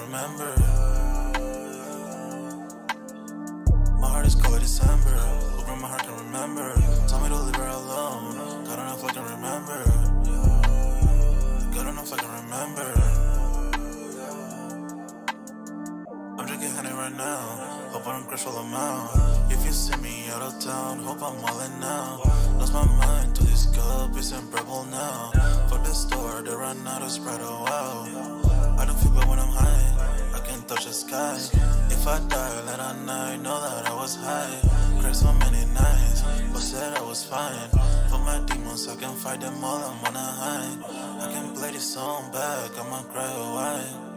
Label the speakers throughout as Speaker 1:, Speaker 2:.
Speaker 1: remember. My heart is cold like December. Open my heart can remember. Told me to leave her alone. God enough I can remember. God enough I can remember. I'm drinking honey right now. Hope I don't crush all amount. If you see me out of town, hope I'm wildin' now. Lost my mind to this cup, it's unbearable now. Fuck the store, they run out of Sprite, oh wow. I don't feel bad when I'm high, I can touch the sky. If I die late at night, know that I was high. Cried so many nights, but said I was fine. For my demons, I can fight them all, I'm on a high. I can play this song back, I'ma cry a while.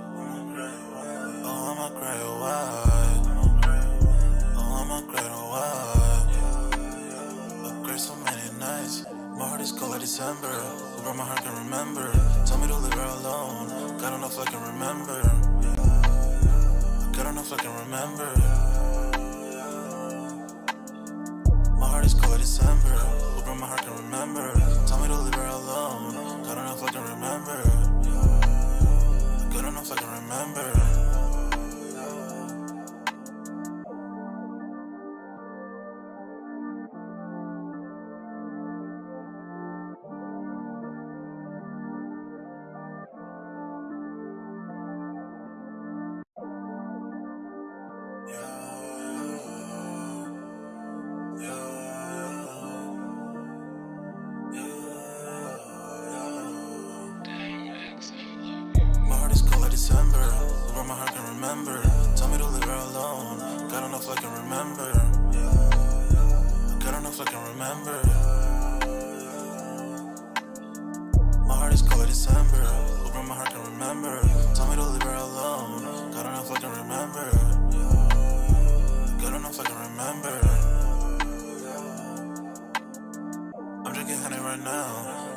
Speaker 1: Oh, I'ma cry a while. Oh, I'ma cry a while. I cried so many nights. My heart is cold like December. Where my heart can remember. Tell me to leave her alone. God enough I can remember. God enough I can remember. My heart is cold like December. Where my heart can remember. Tell me to leave her alone. God enough I can remember. God enough I can remember. December, where my heart can remember. Tell me to leave her alone. God don't know if I can remember. God don't know if I can remember. My heart is cold like December, where my heart can remember. Tell me to leave her alone. God don't know if I can remember. God don't know if I can remember. I'm drinking honey right now.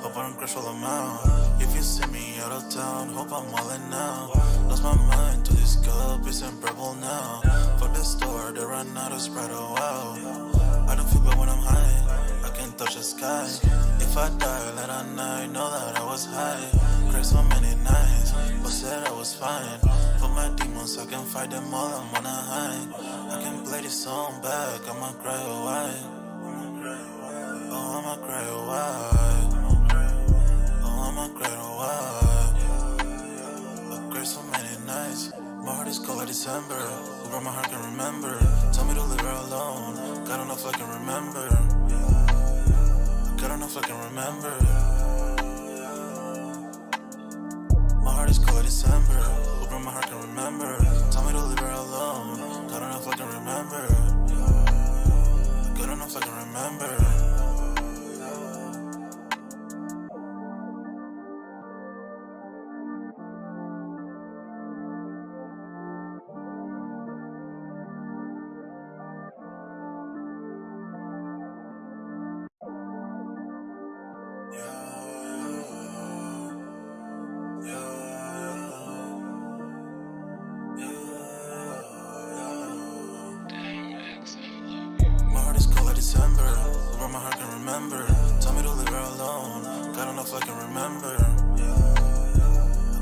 Speaker 1: Hope I don't crush all amount. If you see me out of town, hope I'm wildin' now. Lost my mind to this cup, it's unbearable now. Fuck the store, they run out of Sprite, oh wow. I don't feel bad when I'm high, I can touch the sky. If I die late at night, know that I was high. Cried so many nights, but said I was fine. For my demons, I can fight them all, I'm on a high. I can play this song back, I'ma cry a while. Oh, I'ma cry a while. I'ma cry a while. I cried so many nights. My heart is cold like December. Where my heart can remember. Tell me to leave her alone. God don't know if I can remember. God don't know if I can remember. My heart is cold like December. Where my heart can remember. Tell me to leave her alone. God don't know if I can remember. God don't know if I can remember. December, where my heart can remember. Tell me to leave her alone. God don't know if I can remember.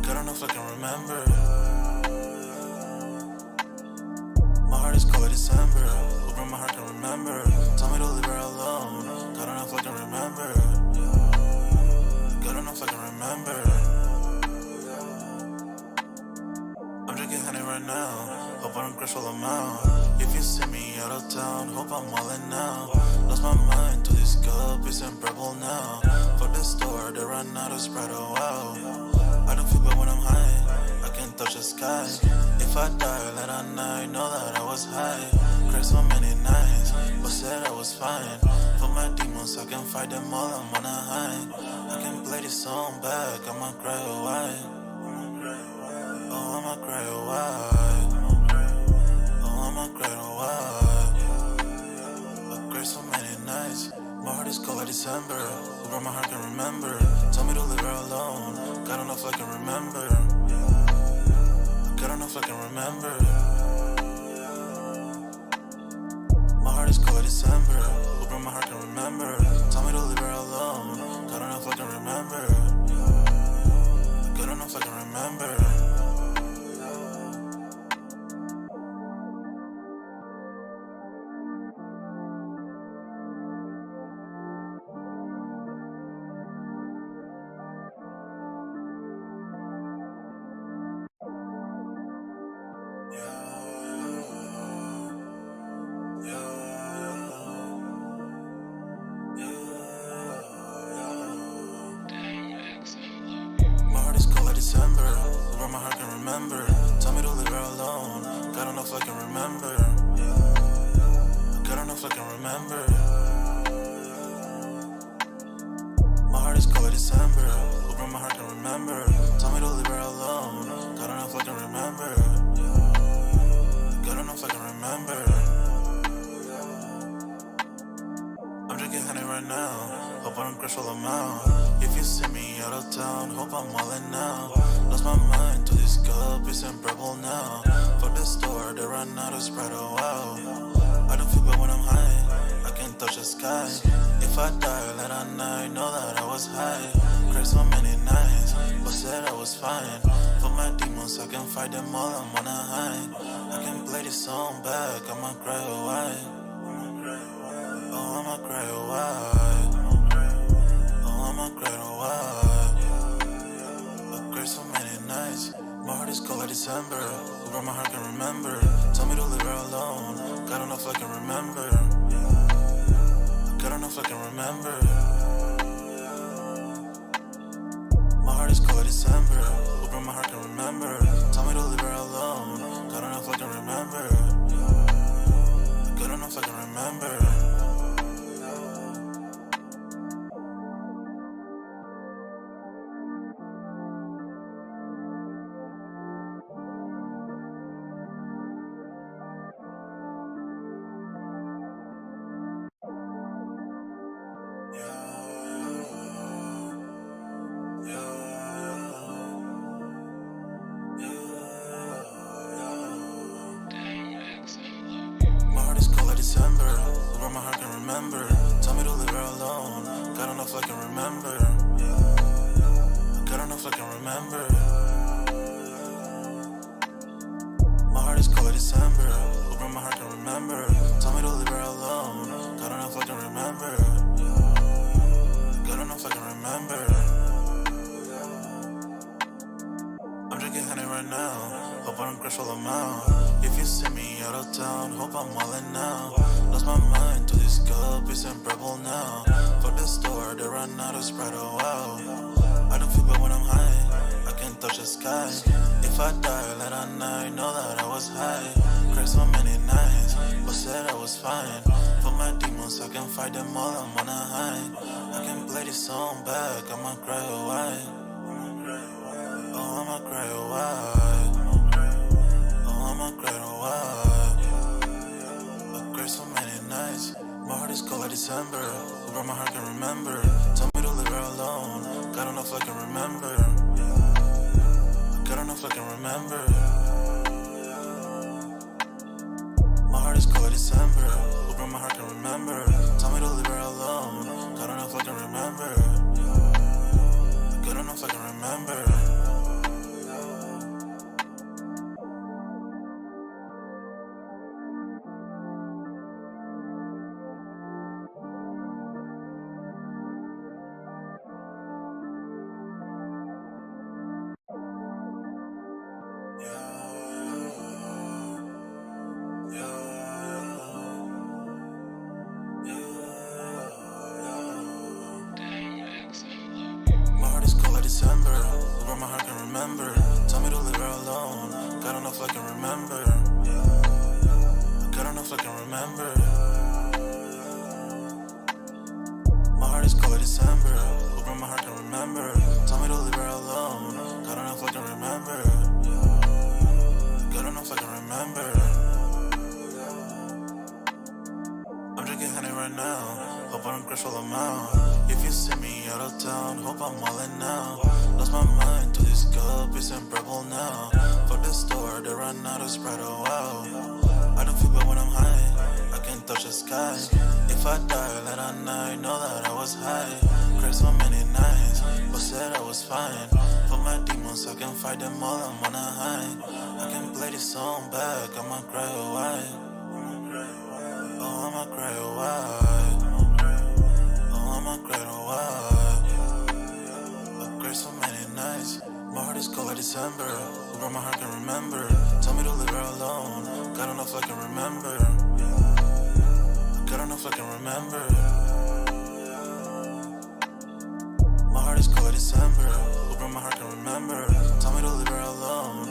Speaker 1: God don't know if I can remember. My heart is cold like December, where my heart can remember. Tell me to leave her alone. God don't know if I can remember. God don't know if I can remember. I'm drinking honey right now. Hope I don't crush all amount. If you see me out of town, hope I'm wildin' now. Lost my mind to this cup, it's unbearable now. Fuck the store, they run out of Sprite, oh wow. I don't feel bad when I'm high, I can touch the sky. If I die late at night, know that I was high. Cried so many nights, but said I was fine. For my demons, I can fight them all, I'm on a high. I can play this song back, I'ma cry a while. Oh, I'ma cry a while. Oh, I'ma cry a while. I cried so many nights. My heart is cold like December. Where my heart can remember. Tell me to leave her alone. God don't know if I can remember. God don't know if I can remember. My heart is cold like December. Where my heart can remember. Tell me to leave her alone. God don't know if I can remember. God don't know if I can remember. remember. Tell me to leave her alone. God enough I can remember. God enough I can remember. My heart is cold like December. Open my heart can remember. Tell me to leave her alone. God enough I can remember. God enough I can remember. I'm drinking honey right now. Hope I don't crash all I'm out. If you see me out of town, hope I'm wildin' now. Lost my mind to this cup, it's unbearable now. For the store, they run out of Sprite, oh wow. I don't feel bad when I'm high, I can't touch the sky. If I die late at night, know that I was high. Cried so many nights, but said I was fine. For my demons, I can fight them all, I'm on a high. I can play this song back, I'ma cry or why. Oh, I'ma cry or why. Oh, I'ma cry or why. I cried so many nights. My heart is cold like December. Over my heart can remember. Tell me to leave her alone. God enough I can remember. God enough I can remember. My heart is cold like December. Over my heart can remember. Tell me to leave her alone. God enough I can remember. God enough I can remember. My heart is cold like December. Over my heart can remember. Tell me to leave her alone. God enough I can remember. God enough I can remember. My heart is cold like December. Over my heart can remember. Tell me to leave her alone. God enough I can remember. God enough I can remember. I'm drinking honey right now. Hope I don't crash all I'm out. If you see me out of town, hope I'm wildin' now. Lost my mind to this cup, it's unbearable now. For the store, they run out of Sprite, oh wow. I don't feel bad when I'm high, I can't touch the sky. If I die late at night, know that I was high. Cried so many nights, but said I was fine. For my demons, I can fight them all, I'm on a high. I can play this song back, I'ma cry or why. Oh, I'ma cry or why. Oh, I'ma cry or why. I cried so many nights. My heart is cold like December. Over my heart can remember. Tell me to leave her alone. God enough I can remember. God enough I can remember. My heart is cold like December. Over my heart can remember. Tell me to leave her alone. God enough I can remember. God enough I can remember. My heart is cold like December. Over my heart can remember. Tell me to leave her alone. God enough I can remember. God enough I can remember. My heart is cold like December. Over my heart can remember. Tell me to leave her alone. God enough I can remember. God enough I can remember. I'm drinking honey right now. Hope I don't crash all I'm out. If you see me out of town, hope I'm wildin' now. Lost my mind to this cup, it's unbearable now. For the store, they run out of Sprite, oh wow. I don't feel bad when I'm high, I can't touch the sky. If I die late at night, know that I was high. Cried so many nights, but said I was fine. For my demons, I can fight them all, I'm on a high. I can play this song back, I'ma cry or why. Oh, I'ma cry or why. Oh, I'ma cry or why. I cried so many nights. My heart is cold like December. Over my heart can remember. Tell me to leave her alone. God enough I can remember. God enough I can remember. My heart is cold like December. Over my heart can remember. Tell me to leave her alone.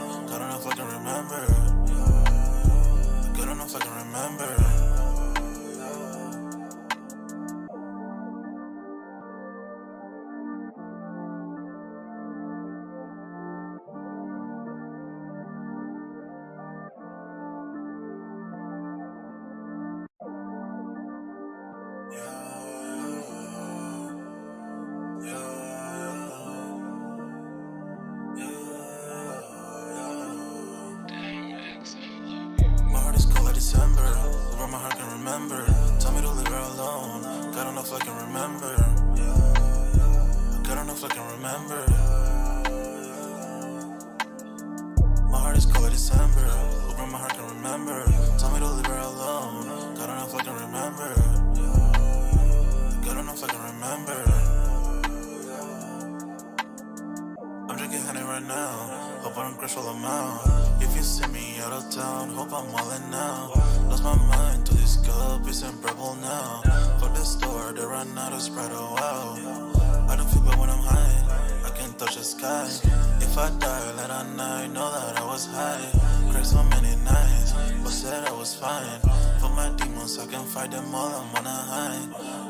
Speaker 1: where my heart can remember. Tell me to leave her alone. God enough I can remember. God enough I can remember. My heart is cold like December. Where my heart can remember. Tell me to leave her alone. God enough I can remember. God enough I can remember. I'm drinking honey right now. Hope I don't crash all I'm out. If you see me out of town, hope I'm wildin' now. Lost my mind to this cup, it's unbearable now. For the store, they run out of Sprite, oh wow. I don't feel bad when I'm high, I can't touch the sky. If I die late at night, know that I was high. Cried so many nights, but said I was fine. For my demons, I can fight them all, I'm on a high.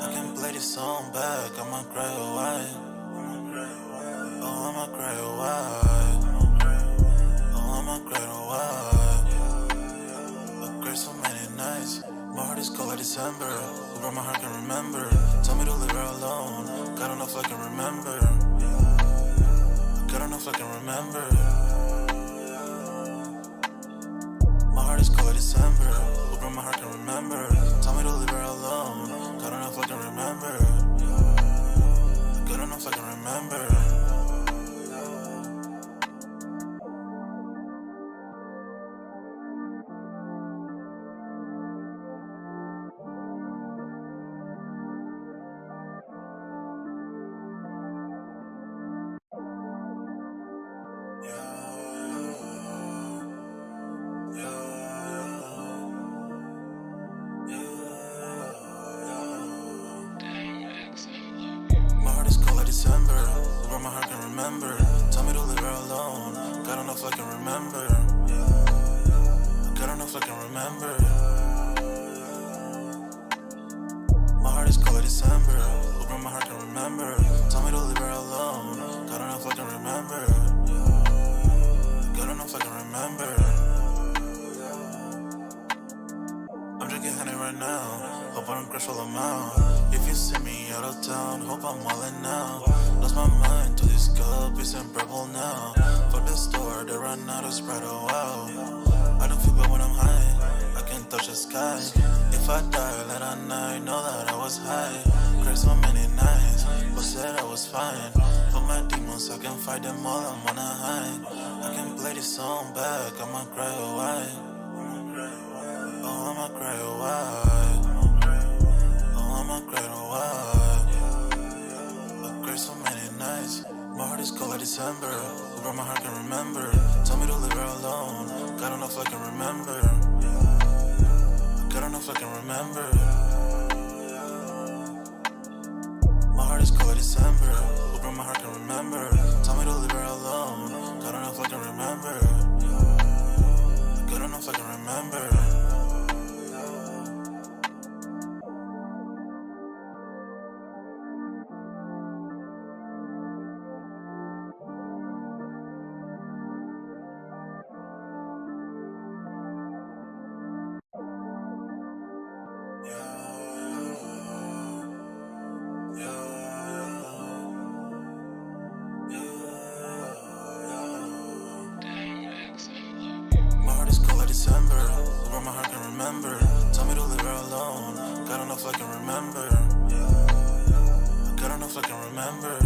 Speaker 1: I can play this song back, I'ma cry or why. Oh, I'ma cry or why. Oh, I'ma cry or why. I cried so many nights. My heart is cold like December. Where my heart can remember. Tell me to leave her alone. God enough I can remember. God enough I can remember. My heart is cold like December. Where my heart can remember. Tell me to leave her alone. God enough I can remember. God enough I can remember. My heart is cold like December. Where my heart can remember. Tell me to leave her alone. God enough I can remember. God enough I can remember. My heart is cold like December. Where my heart can remember. Tell me to leave her alone. God enough I can remember. God enough I can remember. I'm drinking honey right now. Hope I don't crash all I'm out. If you see me out of town, hope I'm wildin' now. Lost my mind to this cup, it's unbearable now. For the store, they run out of Sprite, oh wow. I don't feel bad when I'm high, I can't touch the sky. If I die late at night, know that I was high. Cried so many nights, but said I was fine. For my demons, I can fight them all, I'm on a high. I can play this song back, I'ma cry or why. Oh, I'ma cry or why. Oh, I'ma cry or why. I cried so many nights. My heart is cold like December. Where my heart can remember. Tell me to leave her alone. God enough I can remember. God enough I can remember. My heart is cold like December. Where my heart can remember. Tell me to leave her alone. God enough I can remember. God enough I can remember. My heart is cold like December. Where my heart can remember. Tell me to leave her alone. God enough I can remember. God enough I can remember.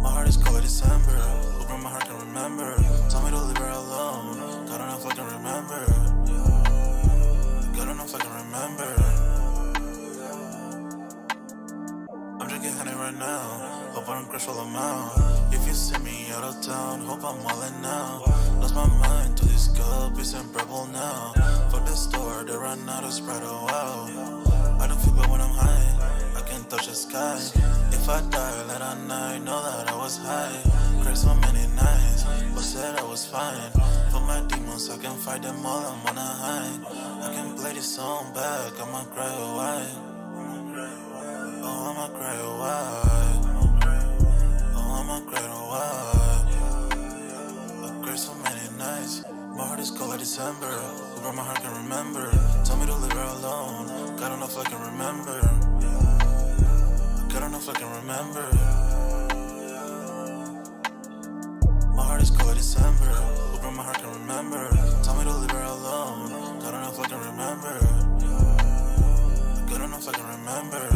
Speaker 1: My heart is cold like December. Where my heart can remember. Tell me to leave her alone. God enough I can remember. God enough I can remember. I'm drinking honey right now. Hope I don't crash all I'm out. If you see me out of town, hope I'm wildin' now. Lost my mind to this cup, it's unbearable now. For the store, they run out of Sprite, oh wow. I don't feel bad when I'm high, I can't touch the sky. If I die late at night, know that I was high. Cried so many nights, but said I was fine. For my demons, I can fight them all, I'm on a high. I can play this song back, I'ma cry or why. Oh, I'ma cry or why. Oh, I'ma cry or why. I cried so many nights. My heart is cold like December. Where my heart can remember. Tell me to leave her alone. God enough I can remember. God enough I can remember. My heart is cold like December. Where but my heart can remember. Tell me to leave her alone. Good enough I can remember. Good enough I can remember.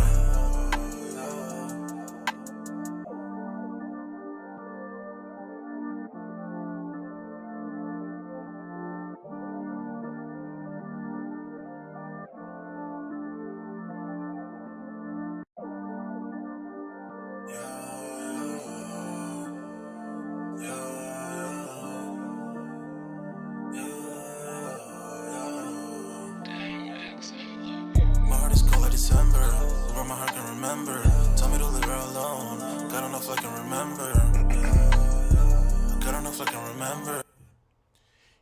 Speaker 1: My heart is cold like December, but my heart can remember. Tell me to leave her alone. Good enough I can remember. Good enough I can remember.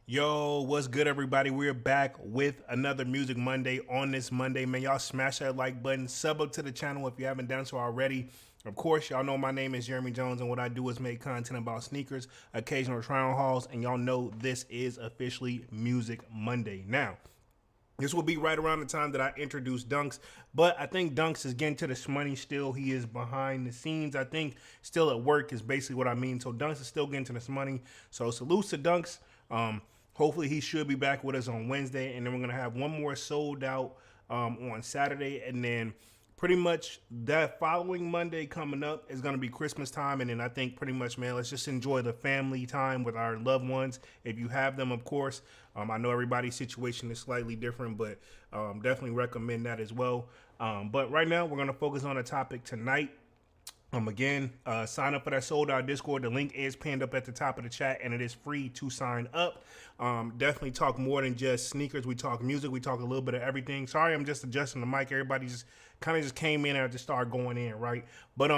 Speaker 2: Yo, what's good, everybody? We're back with another Music Monday on this Monday. Man, y'all smash that like button, sub up to the channel if you haven't done so already. Of course, y'all know my name is Jeremy Jones, and what I do is make content about sneakers, occasional try-on hauls, and y'all know this is officially Music Monday. Now, this will be right around the time that I introduce Dunks, but I think Dunks is getting to this money still. He is behind the scenes. I think still at work is basically what I mean. So Dunks is still getting to this money. So salutes to Dunks. Hopefully he should be back with us on Wednesday, and then we're gonna have one more sold out on Saturday, and then pretty much that following Monday coming up is going to be Christmas time. And then I think pretty much, man, let's just enjoy the family time with our loved ones. If you have them, of course. I know everybody's situation is slightly different, but definitely recommend that as well. But right now, we're going to focus on a topic tonight. Again, sign up for that sold out Discord. The link is pinned up at the top of the chat, and it is free to sign up. Definitely talk more than just sneakers. We talk music. We talk a little bit of everything. Sorry, I'm just adjusting the mic. Everybody just kind of just came in and just started going in, right? But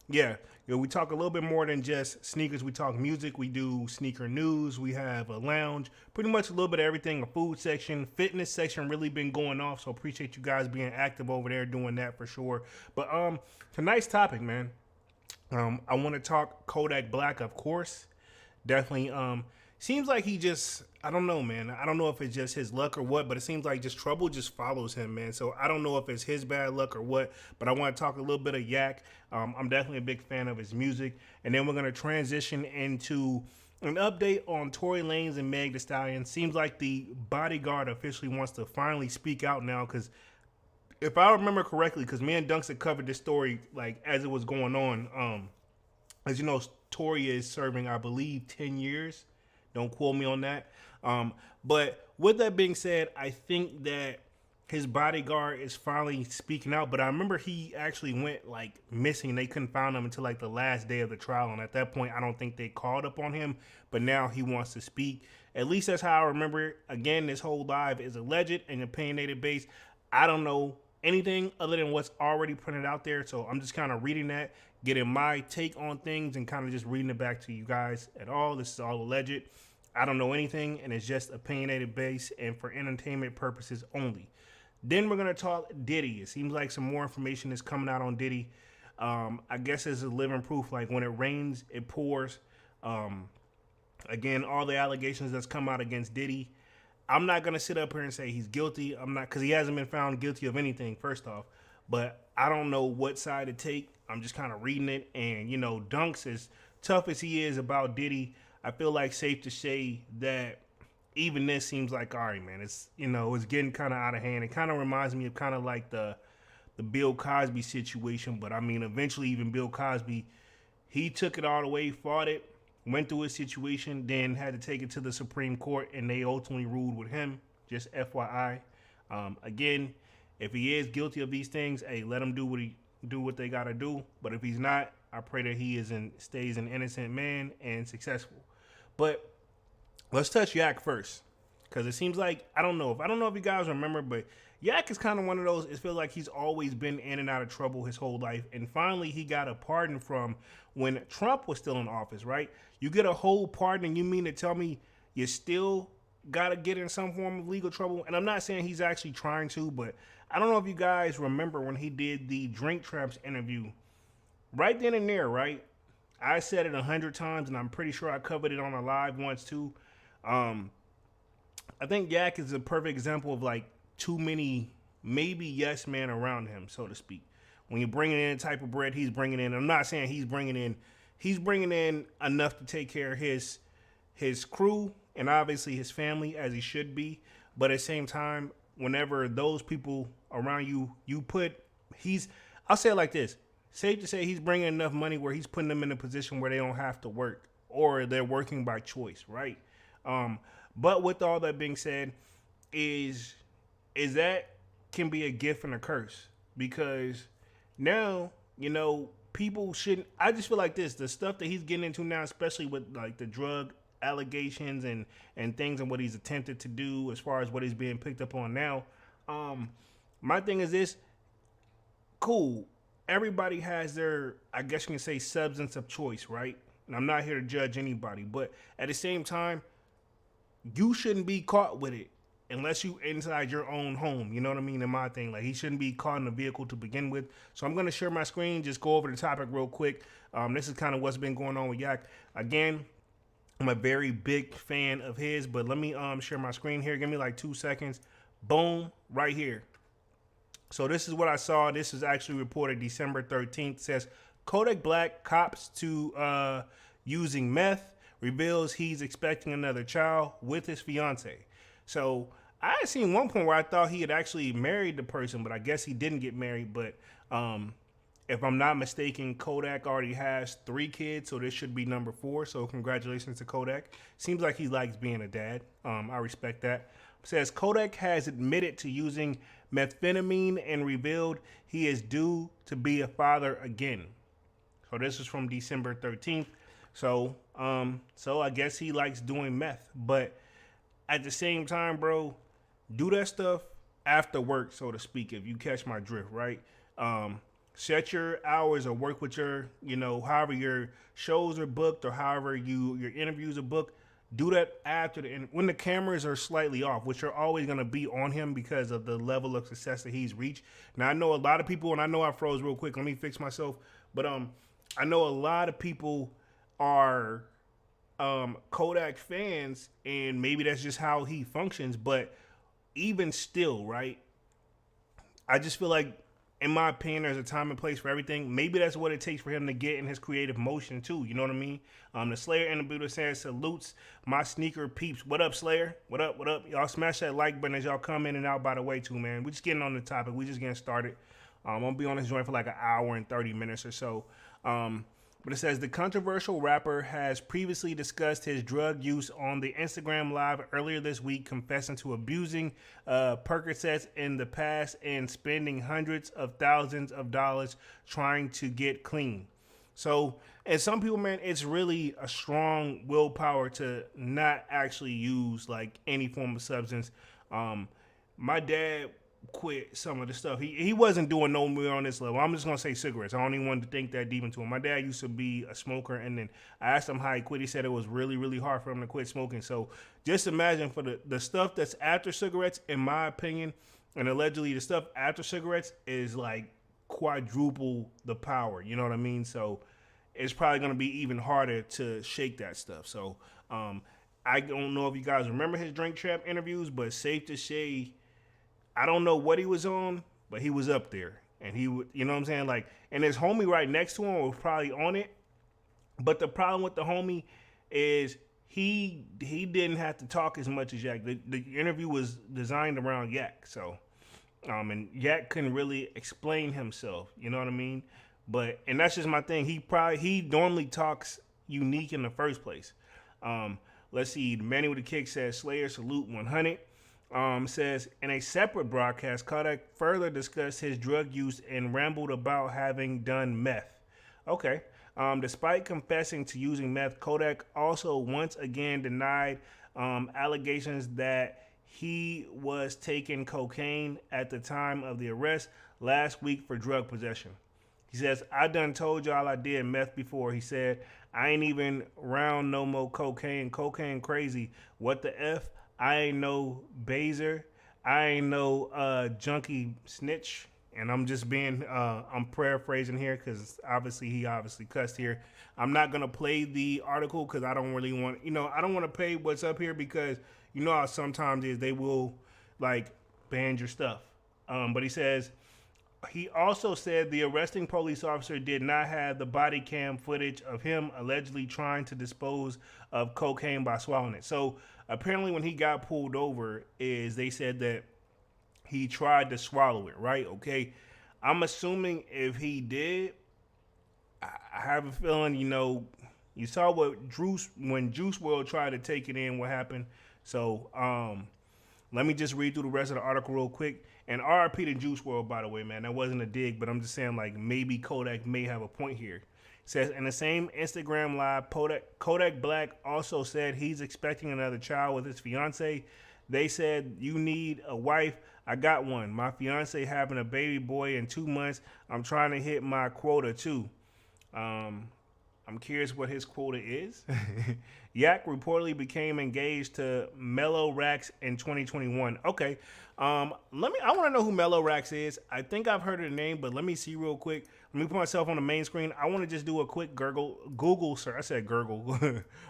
Speaker 2: yeah, we talk a little bit more than just sneakers. We talk music. We do sneaker news. We have a lounge, pretty much a little bit of everything. A food section, fitness section really been going off. So appreciate you guys being active over there doing that for sure. But tonight's topic, man. I want to talk Kodak Black, of course. Definitely seems like he just, I don't know, man. I don't know if it's just his luck or what, but it seems like just trouble just follows him, man. So I don't know if it's his bad luck or what, but I want to talk a little bit of Yak. I'm definitely a big fan of his music. And then we're going to transition into an update on Tory Lanez and Meg Thee Stallion. Seems like the Bodyguard officially wants to finally speak out now, because if I remember correctly, because me and Dunks had covered this story like as it was going on. As you know, Tory is serving, I believe, 10 years. Don't quote me on that. But with that being said, I think that his bodyguard is finally speaking out. But I remember he actually went like missing. They couldn't find him until like the last day of the trial. And at that point, I don't think they called up on him. But now he wants to speak. At least that's how I remember it. Again, this whole live is alleged and opinionated based. I don't know anything other than what's already printed out there. So I'm just kind of reading that, getting my take on things, and kind of just reading it back to you guys at all. This is all alleged. I don't know anything, and it's just opinionated based and for entertainment purposes only. Then we're going to talk Diddy. It seems like some more information is coming out on Diddy. I guess it's a living proof. Like when it rains, it pours. Again, all the allegations that's come out against Diddy. I'm not going to sit up here and say he's guilty. I'm not, because he hasn't been found guilty of anything, first off. But I don't know what side to take. I'm just kind of reading it. And, you know, Dunks, as tough as he is about Diddy, I feel like safe to say that even this seems like, all right, man, it's, you know, it's getting kind of out of hand. It kind of reminds me of kind of like the Bill Cosby situation. But, I mean, eventually even Bill Cosby, he took it all the way, fought it, went through his situation, then had to take it to the Supreme Court, and they ultimately ruled with him. Just FYI. Again, if he is guilty of these things, hey, let him do what they gotta do. But if he's not, I pray that he stays an innocent man and successful. But let's touch Yak first, because it seems like I don't know if you guys remember, but Yak is kind of one of those. It feels like he's always been in and out of trouble his whole life, and finally he got a pardon from when Trump was still in office. Right? You get a whole pardon, and you mean to tell me you still gotta get in some form of legal trouble? And I'm not saying he's actually trying to, but I don't know if you guys remember when he did the Drink Champs interview. Right then and there, right? I said it 100 times, and I'm pretty sure I covered it on a live once too. I think Yak is a perfect example of like too many maybe yes men around him, so to speak. When you're bringing in the type of bread he's bringing in, I'm not saying he's bringing in enough to take care of his his crew and obviously his family, as he should be. But at the same time, whenever those people around you, I'll say it like this. Safe to say he's bringing enough money where he's putting them in a position where they don't have to work or they're working by choice, right? But with all that being said, is that can be a gift and a curse, because now, people shouldn't. I just feel like the stuff that he's getting into now, especially with like the drug allegations and things and what he's attempted to do as far as what he's being picked up on now. My thing is this: cool. Everybody has their, I guess you can say, substance of choice, right? And I'm not here to judge anybody, but at the same time, you shouldn't be caught with it unless you inside your own home. You know what I mean? In my thing, like, he shouldn't be caught in a vehicle to begin with. So I'm going to share my screen, just go over the topic real quick. This is kind of what's been going on with Yak. Again, I'm a very big fan of his, but let me share my screen here. Give me like 2 seconds. Boom, right here. So this is what I saw. This is actually reported December 13th. It says Kodak Black cops to using meth, reveals he's expecting another child with his fiance. So I had seen one point where I thought he had actually married the person, but I guess he didn't get married. But if I'm not mistaken, Kodak already has 3 kids, so this should be number 4. So congratulations to Kodak. Seems like he likes being a dad. I respect that. It says Kodak has admitted to using methamphetamine and revealed he is due to be a father again. So this is from December 13th. So I guess he likes doing meth, but at the same time, bro, do that stuff after work, so to speak, if you catch my drift, right? Set your hours or work with your, however your shows are booked or however your interviews are booked. Do that after when the cameras are slightly off, which are always going to be on him because of the level of success that he's reached. Now, I know a lot of people, and I know I froze real quick. Let me fix myself. But I know a lot of people are Kodak fans, and maybe that's just how he functions. But even still, right, I just feel like, in my opinion, there's a time and place for everything. Maybe that's what it takes for him to get in his creative motion too. You know what I mean? The Slayer in the building says, salutes my sneaker peeps. What up, Slayer? What up? What up? Y'all smash that like button as y'all come in and out, by the way, too, man. We just getting on the topic. We just getting started. I'm going to be on this joint for like an hour and 30 minutes or so. But it says the controversial rapper has previously discussed his drug use on the Instagram Live earlier this week, confessing to abusing Percocets in the past and spending hundreds of thousands of dollars trying to get clean. So, and some people, man, it's really a strong willpower to not actually use like any form of substance. My dad quit some of the stuff. He wasn't doing no more on this level. I'm just gonna say cigarettes. I don't even want to think that deep into it. My dad used to be a smoker, and then I asked him how he quit. He said it was really, really hard for him to quit smoking. So just imagine for the stuff that's after cigarettes, in my opinion, and allegedly the stuff after cigarettes is like quadruple the power. You know what I mean? So it's probably gonna be even harder to shake that stuff. So I don't know if you guys remember his Drink Trap interviews, but safe to say, I don't know what he was on, but he was up there. And he would, you know what I'm saying? Like, and his homie right next to him was probably on it. But the problem with the homie is he didn't have to talk as much as Yak. The interview was designed around Yak. So, and Yak couldn't really explain himself. You know what I mean? But, and that's just my thing. He normally talks unique in the first place. Let's see. The Manny with the Kick says, Slayer, salute 100. Says, in a separate broadcast, Kodak further discussed his drug use and rambled about having done meth. Okay. Despite confessing to using meth, Kodak also once again denied allegations that he was taking cocaine at the time of the arrest last week for drug possession. He says, I done told y'all I did meth before. He said, I ain't even round no more cocaine. Cocaine crazy. What the F? I ain't no baser. I ain't no junkie snitch. And I'm just being, I'm paraphrasing here because he obviously cussed here. I'm not going to play the article because I don't really want, I don't want to play what's up here because you know how sometimes they will like ban your stuff. But he says, He also said the arresting police officer did not have the body cam footage of him allegedly trying to dispose of cocaine by swallowing it. So apparently, when he got pulled over, is they said that he tried to swallow it, right? Okay. I'm assuming if he did, I have a feeling, you saw what when Juice WRLD tried to take it in, what happened. So, let me just read through the rest of the article real quick. And RIP to Juice WRLD, by the way, man. That wasn't a dig, but I'm just saying, like, maybe Kodak may have a point here. It says, in the same Instagram live, Kodak Black also said he's expecting another child with his fiance. They said, you need a wife. I got one. My fiance having a baby boy in 2 months. I'm trying to hit my quota, too. I'm curious what his quota is. Yak reportedly became engaged to Mellow Rax in 2021. Okay. I want to know who Mellow Rax is. I think I've heard of the name, but let me see real quick. Let me put myself on the main screen. I want to just do a quick Google search. I said gurgle.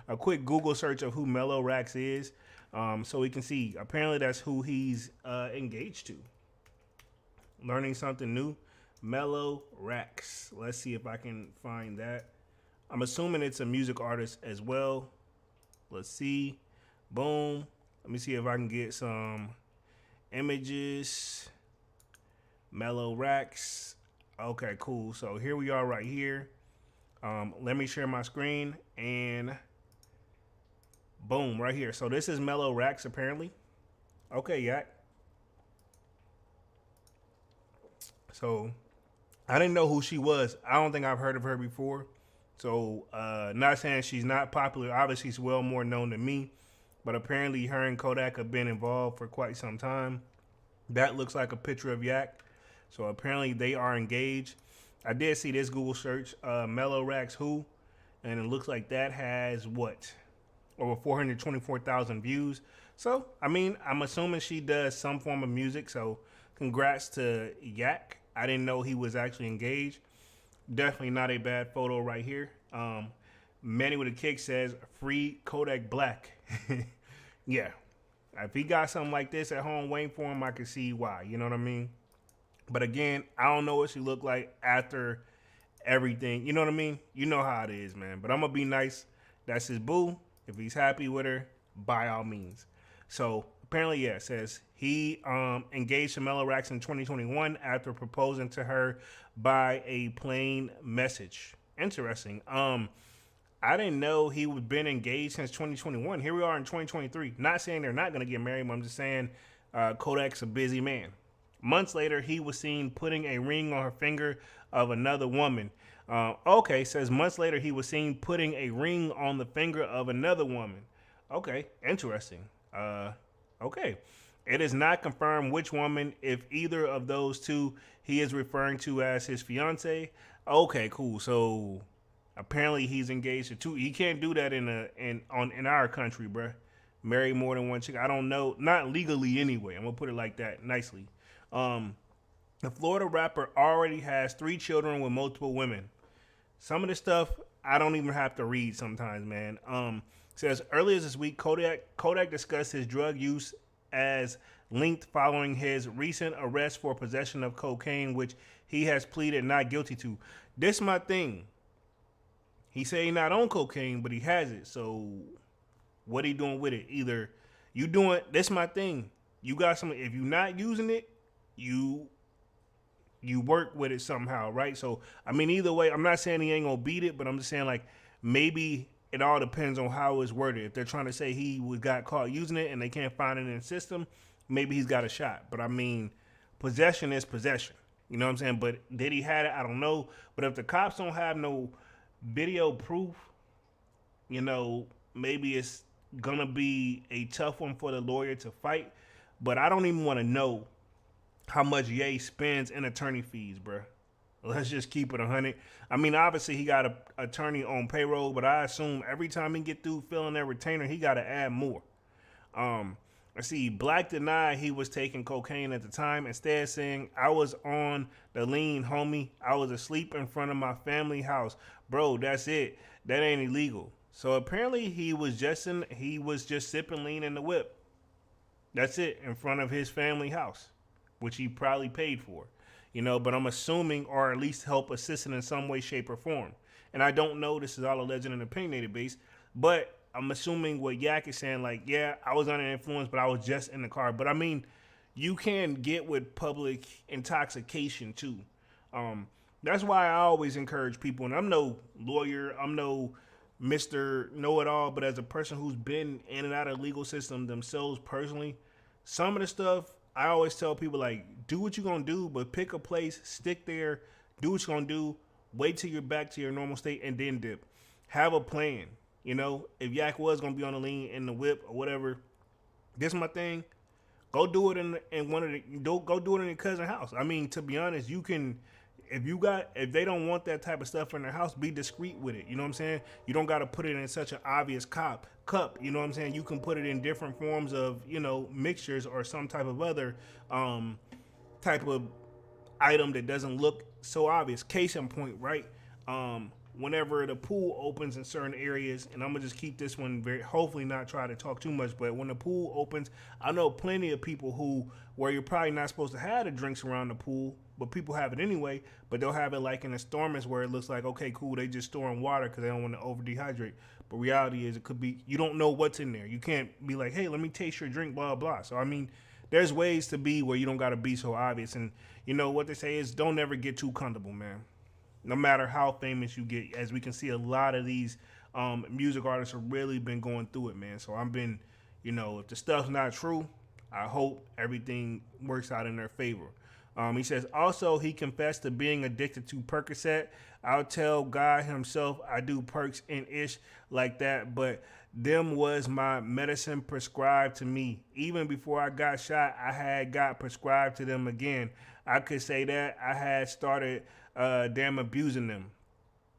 Speaker 2: A quick Google search of who Mellow Rax is. So we can see. Apparently that's who he's engaged to. Learning something new. Mellow Rax. Let's see if I can find that. I'm assuming it's a music artist as well. Let's see. Boom. Let me see if I can get some images. Mellow Rax. Okay, cool. So here we are right here. Let me share my screen and boom, right here. So this is Mellow Rax apparently. Okay, Yak. So I didn't know who she was. I don't think I've heard of her before. So, not saying she's not popular. Obviously, she's well more known than me. But apparently, her and Kodak have been involved for quite some time. That looks like a picture of Yak. So, apparently, they are engaged. I did see this Google search, Mellow Rax Who? And it looks like that has, what? Over 424,000 views. So, I mean, I'm assuming she does some form of music. So, congrats to Yak. I didn't know he was actually engaged. Definitely not a bad photo right here. Manny with a Kick says, free Kodak Black. Yeah. If he got something like this at home waiting for him, I can see why. You know what I mean? But again, I don't know what she looked like after everything. You know what I mean? You know how it is, man. But I'm going to be nice. That's his boo. If he's happy with her, by all means. So apparently, yeah, it says he engaged to Mellow Rax in 2021 after proposing to her by a plain message. Interesting. I didn't know he was been engaged since 2021. Here we are in 2023. Not saying they're not going to get married, but I'm just saying Kodak's a busy man. Months later, he was seen putting a ring on her finger of another woman. Okay, says months later, he was seen putting a ring on the finger of another woman. Okay, interesting. Okay. It is not confirmed which woman, if either of those two, he is referring to as his fiance. Okay, cool. So apparently he's engaged to two. He can't do that in our country, bruh. Marry more than one chick. I don't know. Not legally anyway. I'm gonna put it like that nicely. The Florida rapper already has 3 children with multiple women. Some of the stuff I don't even have to read sometimes, man. Says earlier this week, Kodak discussed his drug use as linked following his recent arrest for possession of cocaine, which he has pleaded not guilty to. This my thing. He said he not on cocaine, but he has it. So what he doing with it? Either you doing, this my thing. You got something, if you not using it, you work with it somehow, right? So, I mean, either way, I'm not saying he ain't gonna beat it, but I'm just saying, like, maybe it all depends on how it's worded. If they're trying to say he got caught using it and they can't find it in the system, maybe he's got a shot. But I mean, possession is possession. You know what I'm saying? But did he have it? I don't know. But if the cops don't have no video proof, maybe it's gonna be a tough one for the lawyer to fight. But I don't even want to know how much Ye spends in attorney fees, bruh. Let's just keep it 100. I mean, obviously he got an attorney on payroll, but I assume every time he get through filling that retainer, he got to add more. Let's see. Black denied he was taking cocaine at the time, instead saying, "I was on the lean, homie. I was asleep in front of my family house, bro. That's it. That ain't illegal." So apparently he was just sipping lean in the whip. That's it, in front of his family house, which he probably paid for. but I'm assuming, or at least help assist in some way, shape, or form. And I don't know, this is all alleged and opinionated based, but I'm assuming what Yak is saying, like, yeah, I was under influence, but I was just in the car. But I mean, you can get with public intoxication too. That's why I always encourage people, and I'm no lawyer, I'm no Mr. Know It All, but as a person who's been in and out of the legal system themselves personally, some of the stuff I always tell people, like, do what you're gonna do, but pick a place, stick there, do what you're gonna do, wait till you're back to your normal state, and then dip. Have a plan. If Yak was gonna be on the lean in the whip or whatever, this is my thing. Go do it in one of the go do it in your cousin's house. I mean, to be honest, you can if they don't want that type of stuff in their house, be discreet with it. You know what I'm saying? You don't got to put it in such an obvious cup. You know what I'm saying? You can put it in different forms of mixtures or some type of other type of item that doesn't look so obvious. Case in point, right? Whenever the pool opens in certain areas, and I'm gonna just keep this one very, hopefully not try to talk too much, but when the pool opens, I know plenty of people where you're probably not supposed to have the drinks around the pool, but people have it anyway, but they'll have it like in the stormers where it looks like, okay, cool, they just storing water because they don't want to over dehydrate. But reality is, it could be, you don't know what's in there. You can't be like, hey, let me taste your drink, blah, blah. So, I mean, there's ways to be where you don't got to be so obvious. And what they say is, don't ever get too comfortable, man. No matter how famous you get, as we can see, a lot of these music artists have really been going through it, man. So I've been, if the stuff's not true, I hope everything works out in their favor. He says, also, he confessed to being addicted to Percocet. I'll tell God himself I do perks and ish like that, but them was my medicine prescribed to me. Even before I got shot, I had got prescribed to them again. I could say that I had started damn abusing them.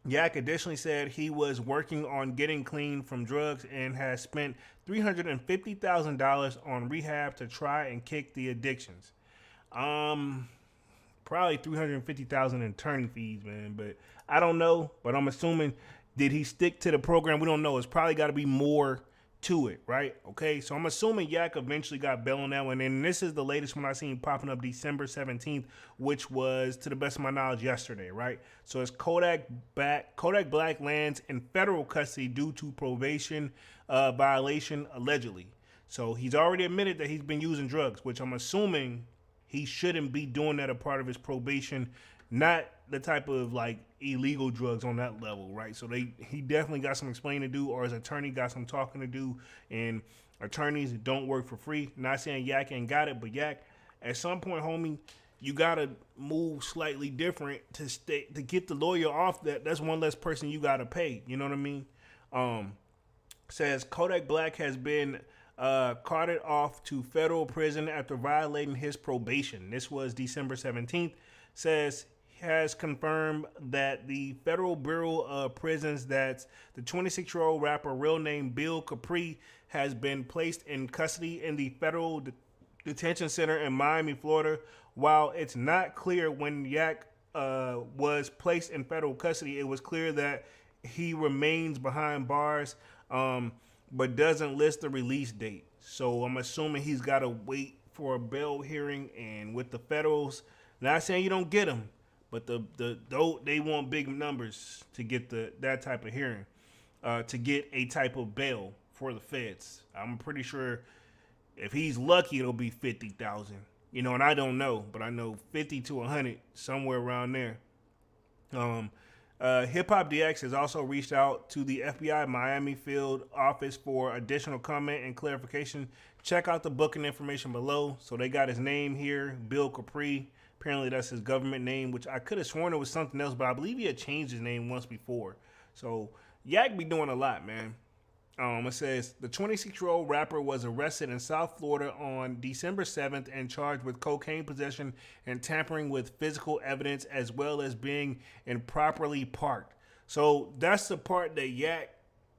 Speaker 2: Yak additionally said he was working on getting clean from drugs and has spent $350,000 on rehab to try and kick the addictions. Probably $350,000 in attorney fees, man. But I don't know. But I'm assuming, did he stick to the program? We don't know. It's probably got to be more to it, right? Okay, so I'm assuming Yak eventually got bail on that one, and this is the latest one I seen popping up December 17th, which was, to the best of my knowledge, yesterday, right? So it's Kodak Black lands in federal custody due to probation violation, allegedly. So he's already admitted that he's been using drugs, which I'm assuming he shouldn't be doing that a part of his probation, not the type of like illegal drugs on that level, right? So he definitely got some explaining to do, or his attorney got some talking to do, and attorneys don't work for free. Not saying Yak ain't got it, but Yak, at some point, homie, you gotta move slightly different to get the lawyer off that. That's one less person you gotta pay. You know what I mean? Says Kodak Black has been carted off to federal prison after violating his probation. This was December 17th. Says has confirmed that the Federal Bureau of Prisons, that's the 26-year-old rapper, real name Bill Capri, has been placed in custody in the federal detention center in Miami, Florida. While it's not clear when Yak was placed in federal custody, it was clear that he remains behind bars, but doesn't list the release date. So I'm assuming he's got to wait for a bail hearing, and with the federals, not saying you don't get them, but they want big numbers to get that type of hearing, to get a type of bail for the feds. I'm pretty sure if he's lucky, it'll be 50,000. And I don't know, but I know 50 to 100, somewhere around there. Hip Hop DX has also reached out to the FBI Miami field office for additional comment and clarification. Check out the booking information below. So they got his name here, Bill Capri. Apparently that's his government name, which I could have sworn it was something else, but I believe he had changed his name once before. So Yak be doing a lot, man. It says the 26-year-old rapper was arrested in South Florida on December 7th and charged with cocaine possession and tampering with physical evidence, as well as being improperly parked. So that's the part that Yak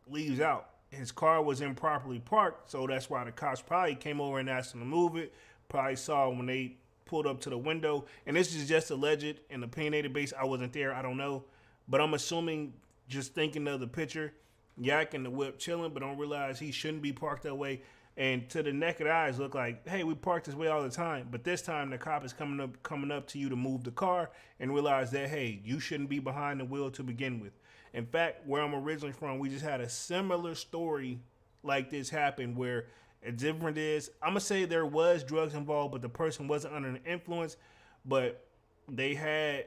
Speaker 2: leaves out. His car was improperly parked, so that's why the cops probably came over and asked him to move it. Probably saw when they pulled up to the window. And this is just alleged and opinionated base. I wasn't there. I don't know. But I'm assuming, just thinking of the picture, Yak in the whip chilling, but don't realize he shouldn't be parked that way. and to the naked eyes look like, hey, we park this way all the time. But this time the cop is coming up to you to move the car and realize that, hey, you shouldn't be behind the wheel to begin with. In fact, where I'm originally from, we just had a similar story like this happen where a different is, I'm gonna say there was drugs involved, but the person wasn't under the influence, but they had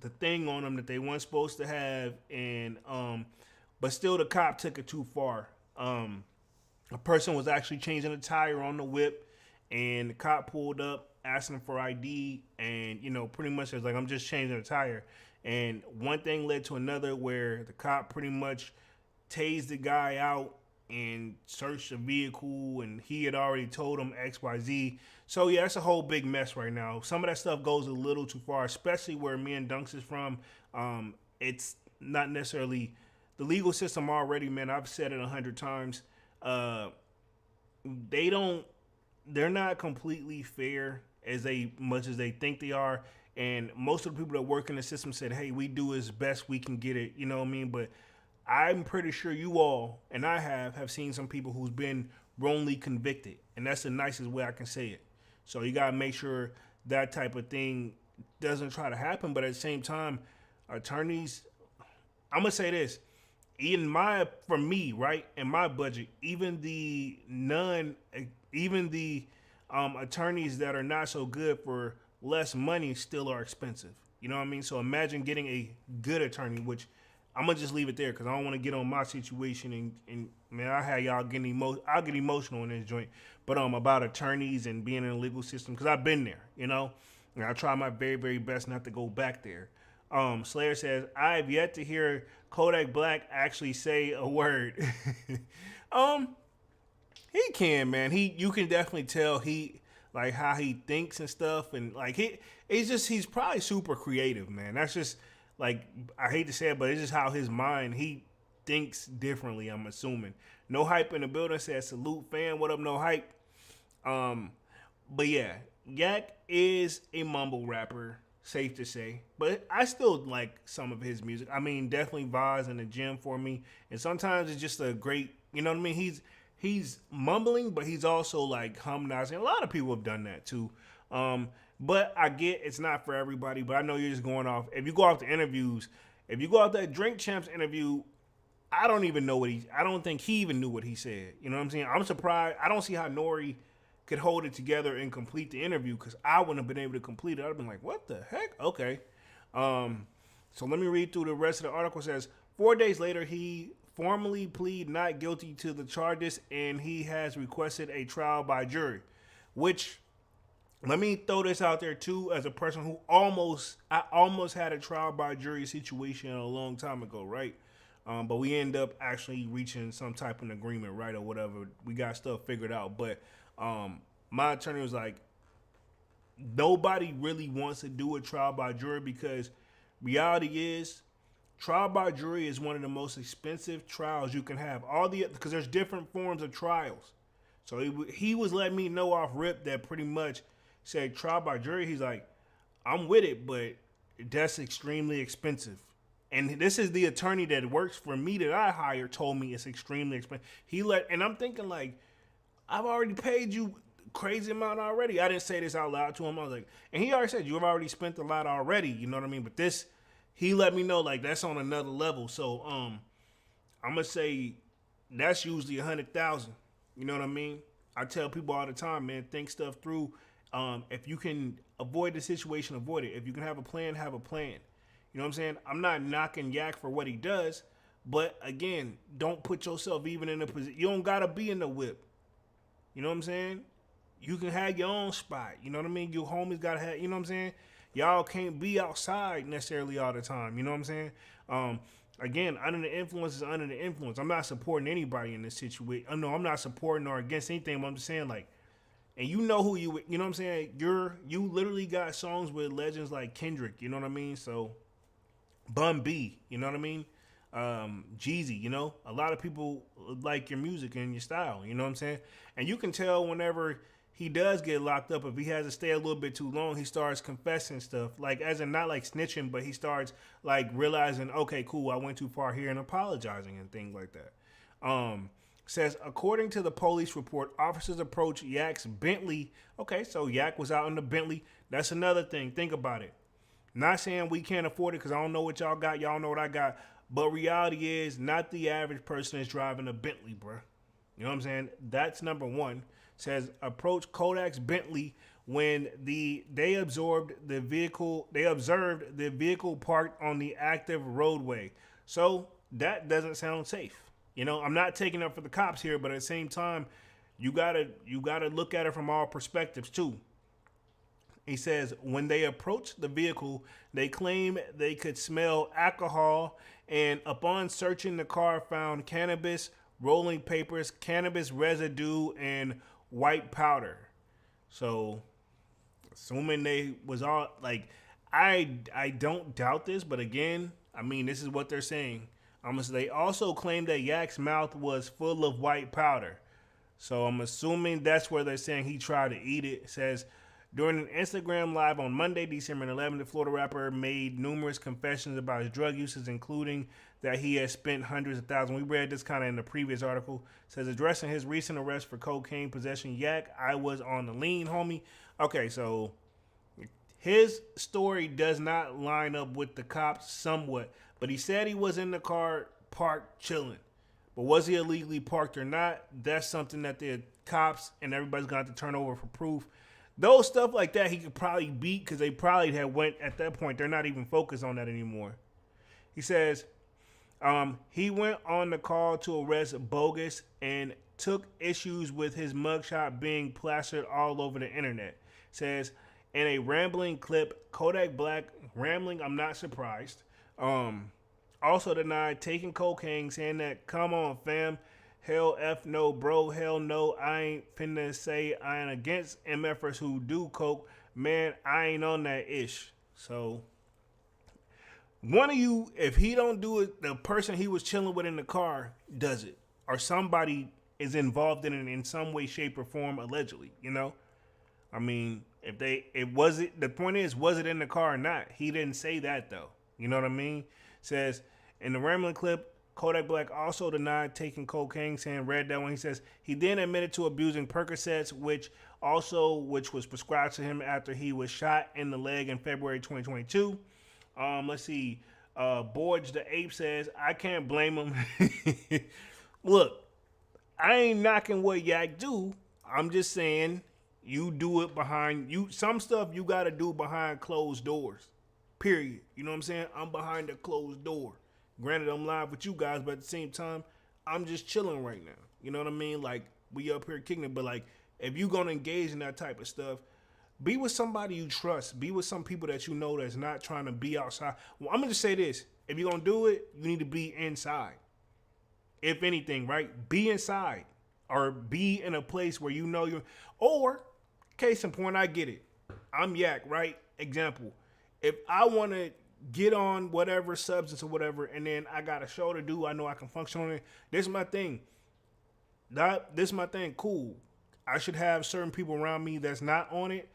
Speaker 2: the thing on them that they weren't supposed to have, and but still the cop took it too far. A person was actually changing a tire on the whip, and the cop pulled up asking for ID, and pretty much it was like, I'm just changing a tire. And one thing led to another where the cop pretty much tased the guy out and searched the vehicle, and he had already told him XYZ. So yeah, it's a whole big mess right now. Some of that stuff goes a little too far, especially where me and Dunks is from. It's not necessarily the legal system already, man. I've said it 100 times. They're not completely fair as much as they think they are. And most of the people that work in the system said, hey, we do as best we can get it. You know what I mean? But I'm pretty sure you all, and I have seen some people who's been wrongly convicted. And that's the nicest way I can say it. So you got to make sure that type of thing doesn't try to happen. But at the same time, attorneys, I'm going to say this. For me, right, in my budget, even the attorneys that are not so good for less money still are expensive. You know what I mean? So imagine getting a good attorney, which I'm gonna just leave it there because I don't want to get on my situation and man, I had y'all getting I'll get emotional in this joint, but about attorneys and being in the legal system because I've been there, and I try my very, very best not to go back there. Slayer says, I've yet to hear Kodak Black actually say a word. He can, man. You can definitely tell like how he thinks and stuff, and like he's probably super creative, man. That's just like, I hate to say it, but it's just how his mind, he thinks differently, I'm assuming. No Hype in the building says, salute fan, what up, No Hype? But yeah, Yak is a mumble rapper, safe to say, but I still like some of his music. I mean, definitely Vaz in the gym for me, and sometimes it's just a great, you know what I mean? He's mumbling, but he's also like harmonizing. A lot of people have done that too. But I get it's not for everybody, but I know you're just going off. If you go off the interviews, if you go off that Drink Champs interview, I don't think he even knew what he said. You know what I'm saying? I'm surprised. I don't see how Nori could hold it together and complete the interview because I wouldn't have been able to complete it. I'd have been like, what the heck? Okay. So let me read through the rest of the article. It says, 4 days later, he formally plead not guilty to the charges, and he has requested a trial by jury, which, let me throw this out there too, as a person who I almost had a trial by jury situation a long time ago, right? But we end up actually reaching some type of agreement, right, or whatever. We got stuff figured out. But my attorney was like, nobody really wants to do a trial by jury because reality is, trial by jury is one of the most expensive trials you can have. Because there's different forms of trials. So he was letting me know off rip that pretty much said trial by jury. He's like, I'm with it, but that's extremely expensive. And this is the attorney that works for me that I hired told me it's extremely expensive. And I'm thinking like, I've already paid you crazy amount already. I didn't say this out loud to him. I was like, and he already said you've already spent a lot already. You know what I mean? But this, he let me know like that's on another level. So I'm gonna say that's usually 100,000. You know what I mean? I tell people all the time, man, think stuff through. If you can avoid the situation, avoid it. If you can have a plan, have a plan. You know what I'm saying? I'm not knocking Yak for what he does, but again, don't put yourself even in a position. You don't gotta be in the whip. You know what I'm saying? You can have your own spot. You know what I mean? Your homies gotta have. You know what I'm saying? Y'all can't be outside necessarily all the time. You know what I'm saying? Again, under the influence is under the influence. I'm not supporting anybody in this situation. No, I'm not supporting or against anything. But I'm just saying like. And you know who you know what I'm saying? You literally got songs with legends like Kendrick, you know what I mean? So, Bun B, you know what I mean? Jeezy, you know? A lot of people like your music and your style, you know what I'm saying? And you can tell whenever he does get locked up, if he has to stay a little bit too long, he starts confessing stuff. Like, as in not like snitching, but he starts like realizing, okay, cool, I went too far here and apologizing and things like that. Says, according to the police report, officers approached Yak's Bentley. Okay, so Yak was out in the Bentley. That's another thing. Think about it. Not saying we can't afford it because I don't know what y'all got. Y'all know what I got. But reality is, not the average person is driving a Bentley, bruh. You know what I'm saying? That's number one. Says, approach Kodak's Bentley when they observed the vehicle parked on the active roadway. So that doesn't sound safe. You know, I'm not taking up for the cops here, but at the same time, you gotta look at it from all perspectives too. He says, when they approached the vehicle, they claim they could smell alcohol, and upon searching the car, found cannabis, rolling papers, cannabis residue, and white powder. So, assuming they was all like, I don't doubt this, but again, I mean, this is what they're saying. They also claim that Yak's mouth was full of white powder. So I'm assuming that's where they're saying he tried to eat it. It says, during an Instagram live on Monday, December 11th, the Florida rapper made numerous confessions about his drug uses, including that he has spent hundreds of thousands. We read this kind of in the previous article. It says, addressing his recent arrest for cocaine possession, Yak, I was on the lean, homie. Okay, so his story does not line up with the cops somewhat, but he said he was in the car parked chilling. But was he illegally parked or not? That's something that the cops and everybody's going to have to turn over for proof. Those stuff like that he could probably beat because they probably had went at that point. They're not even focused on that anymore. He says he went on the call to arrest Bogus and took issues with his mugshot being plastered all over the internet. Says in a rambling clip, Kodak Black rambling, I'm not surprised. Also denied taking cocaine, saying that, come on, fam. Hell F no, bro. Hell no. I ain't finna say I ain't against MFers who do coke. Man, I ain't on that ish. So, one of you, if he don't do it, the person he was chilling with in the car does it. Or somebody is involved in it in some way, shape, or form, allegedly, you know? I mean, the point is, was it in the car or not? He didn't say that, though. You know what I mean? Says, in the rambling clip, Kodak Black also denied taking cocaine, saying, read that one. He says he then admitted to abusing Percocets, which was prescribed to him after he was shot in the leg in February 2022. Let's see. Borge the Ape says, I can't blame him. Look, I ain't knocking what Yak do. I'm just saying you do it behind you. Some stuff you got to do behind closed doors. Period. You know what I'm saying? I'm behind the closed door. Granted, I'm live with you guys, but at the same time, I'm just chilling right now. You know what I mean? Like, we up here kicking it, but like, if you gonna engage in that type of stuff, be with somebody you trust. Be with some people that you know that's not trying to be outside. Well, I'm gonna just say this. If you're gonna do it, you need to be inside. If anything, right? Be inside. Or be in a place where you know you're, or, case in point, I get it. I'm Yak, right? Example. If I want to get on whatever substance or whatever, and then I got a show to do, I know I can function on it. This is my thing. This is my thing. Cool. I should have certain people around me that's not on it.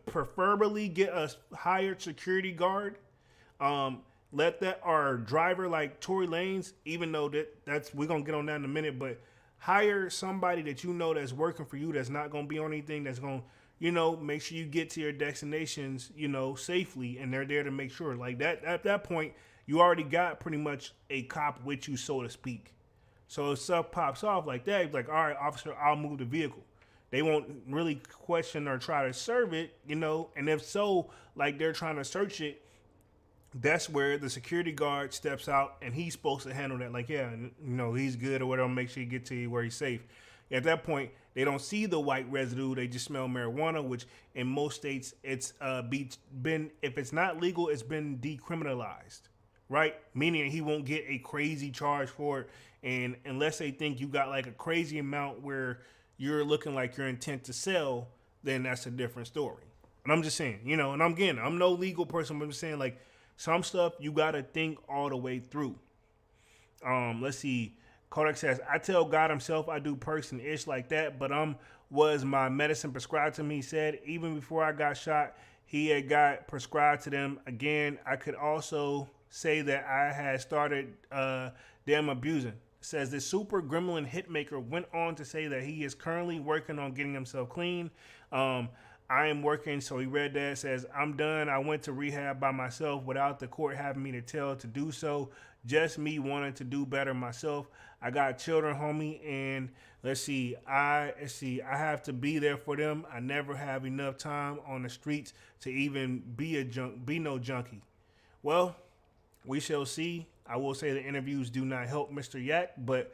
Speaker 2: Preferably get a hired security guard. Let that our driver like Tory Lanez, even though that's we're gonna get on that in a minute, but hire somebody that you know that's working for you, that's not gonna be on anything, that's gonna, you know, make sure you get to your destinations, you know, safely, and they're there to make sure. Like that, at that point, you already got pretty much a cop with you, so to speak. So if stuff pops off like that, it's like, all right, officer, I'll move the vehicle. They won't really question or try to serve it, you know, and if so, like they're trying to search it, that's where the security guard steps out and he's supposed to handle that. Like, yeah, you know, he's good or whatever, make sure you get to you where he's safe. At that point, they don't see the white residue. They just smell marijuana, which in most states, it's been, if it's not legal, it's been decriminalized, right? Meaning he won't get a crazy charge for it. And unless they think you got like a crazy amount where you're looking like your intent to sell, then that's a different story. And I'm just saying, you know, and I'm no legal person, but I'm just saying, like, some stuff you got to think all the way through. Let's see. Kodak says, I tell God himself I do perks and ish like that, but was my medicine prescribed to me. He said, even before I got shot, he had got prescribed to them. Again, I could also say that I had started them abusing. says the super gremlin hitmaker went on to say that he is currently working on getting himself clean. I am working, so he read that. Says, I'm done. I went to rehab by myself without the court having me to tell to do so. Just me wanting to do better myself. I got children, homie, and I have to be there for them. I never have enough time on the streets to even be no junkie. Well, we shall see. I will say the interviews do not help Mr. Yak, but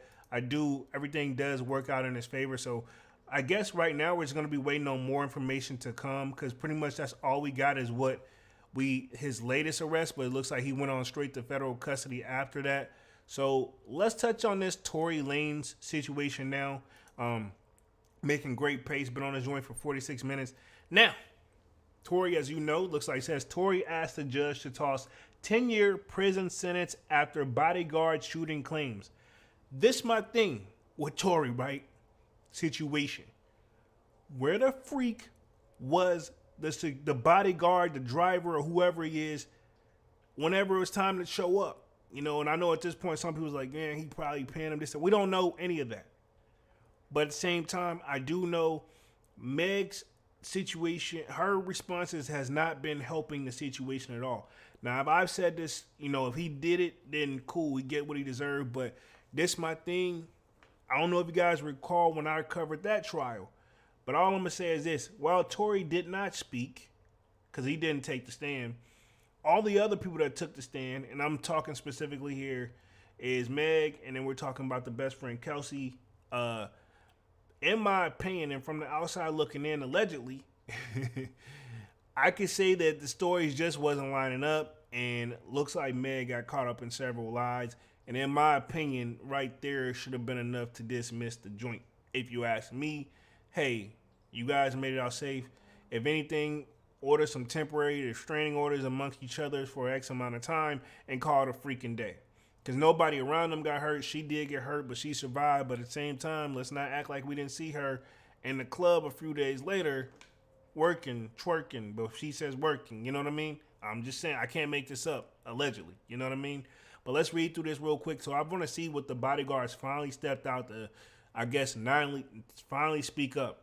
Speaker 2: everything does work out in his favor. So I guess right now we're just going to be waiting on more information to come, because pretty much that's all we got is his latest arrest, but it looks like he went on straight to federal custody after that. So let's touch on this Tory Lanez situation now. Making great pace, been on his joint for 46 minutes. Now, Tory, as you know, looks like says Tory asked the judge to toss 10-year prison sentence after bodyguard shooting claims. This my thing with Tory, right? Situation. Where the freak was the bodyguard, the driver, or whoever he is, whenever it was time to show up? You know, and I know at this point some people's like, man, he probably paying him this. We don't know any of that. But at the same time, I do know Meg's situation, her responses has not been helping the situation at all. Now, if I've said this, you know, if he did it, then cool, we get what he deserved. But this my thing. I don't know if you guys recall when I covered that trial, but all I'm going to say is this. While Tory did not speak, because he didn't take the stand, all the other people that took the stand, and I'm talking specifically here, is Meg, and then we're talking about the best friend, Kelsey. In my opinion, and from the outside looking in, allegedly, I could say that the stories just wasn't lining up, and looks like Meg got caught up in several lies. And in my opinion, right there should have been enough to dismiss the joint. If you ask me, hey, you guys made it out safe. If anything, order some temporary restraining orders amongst each other for X amount of time and call it a freaking day. Because nobody around them got hurt. She did get hurt, but she survived. But at the same time, let's not act like we didn't see her in the club a few days later working, twerking. But she says working, you know what I mean? I'm just saying, I can't make this up, allegedly. You know what I mean? But let's read through this real quick. So I want to see what the bodyguards finally stepped out to, I guess, finally speak up.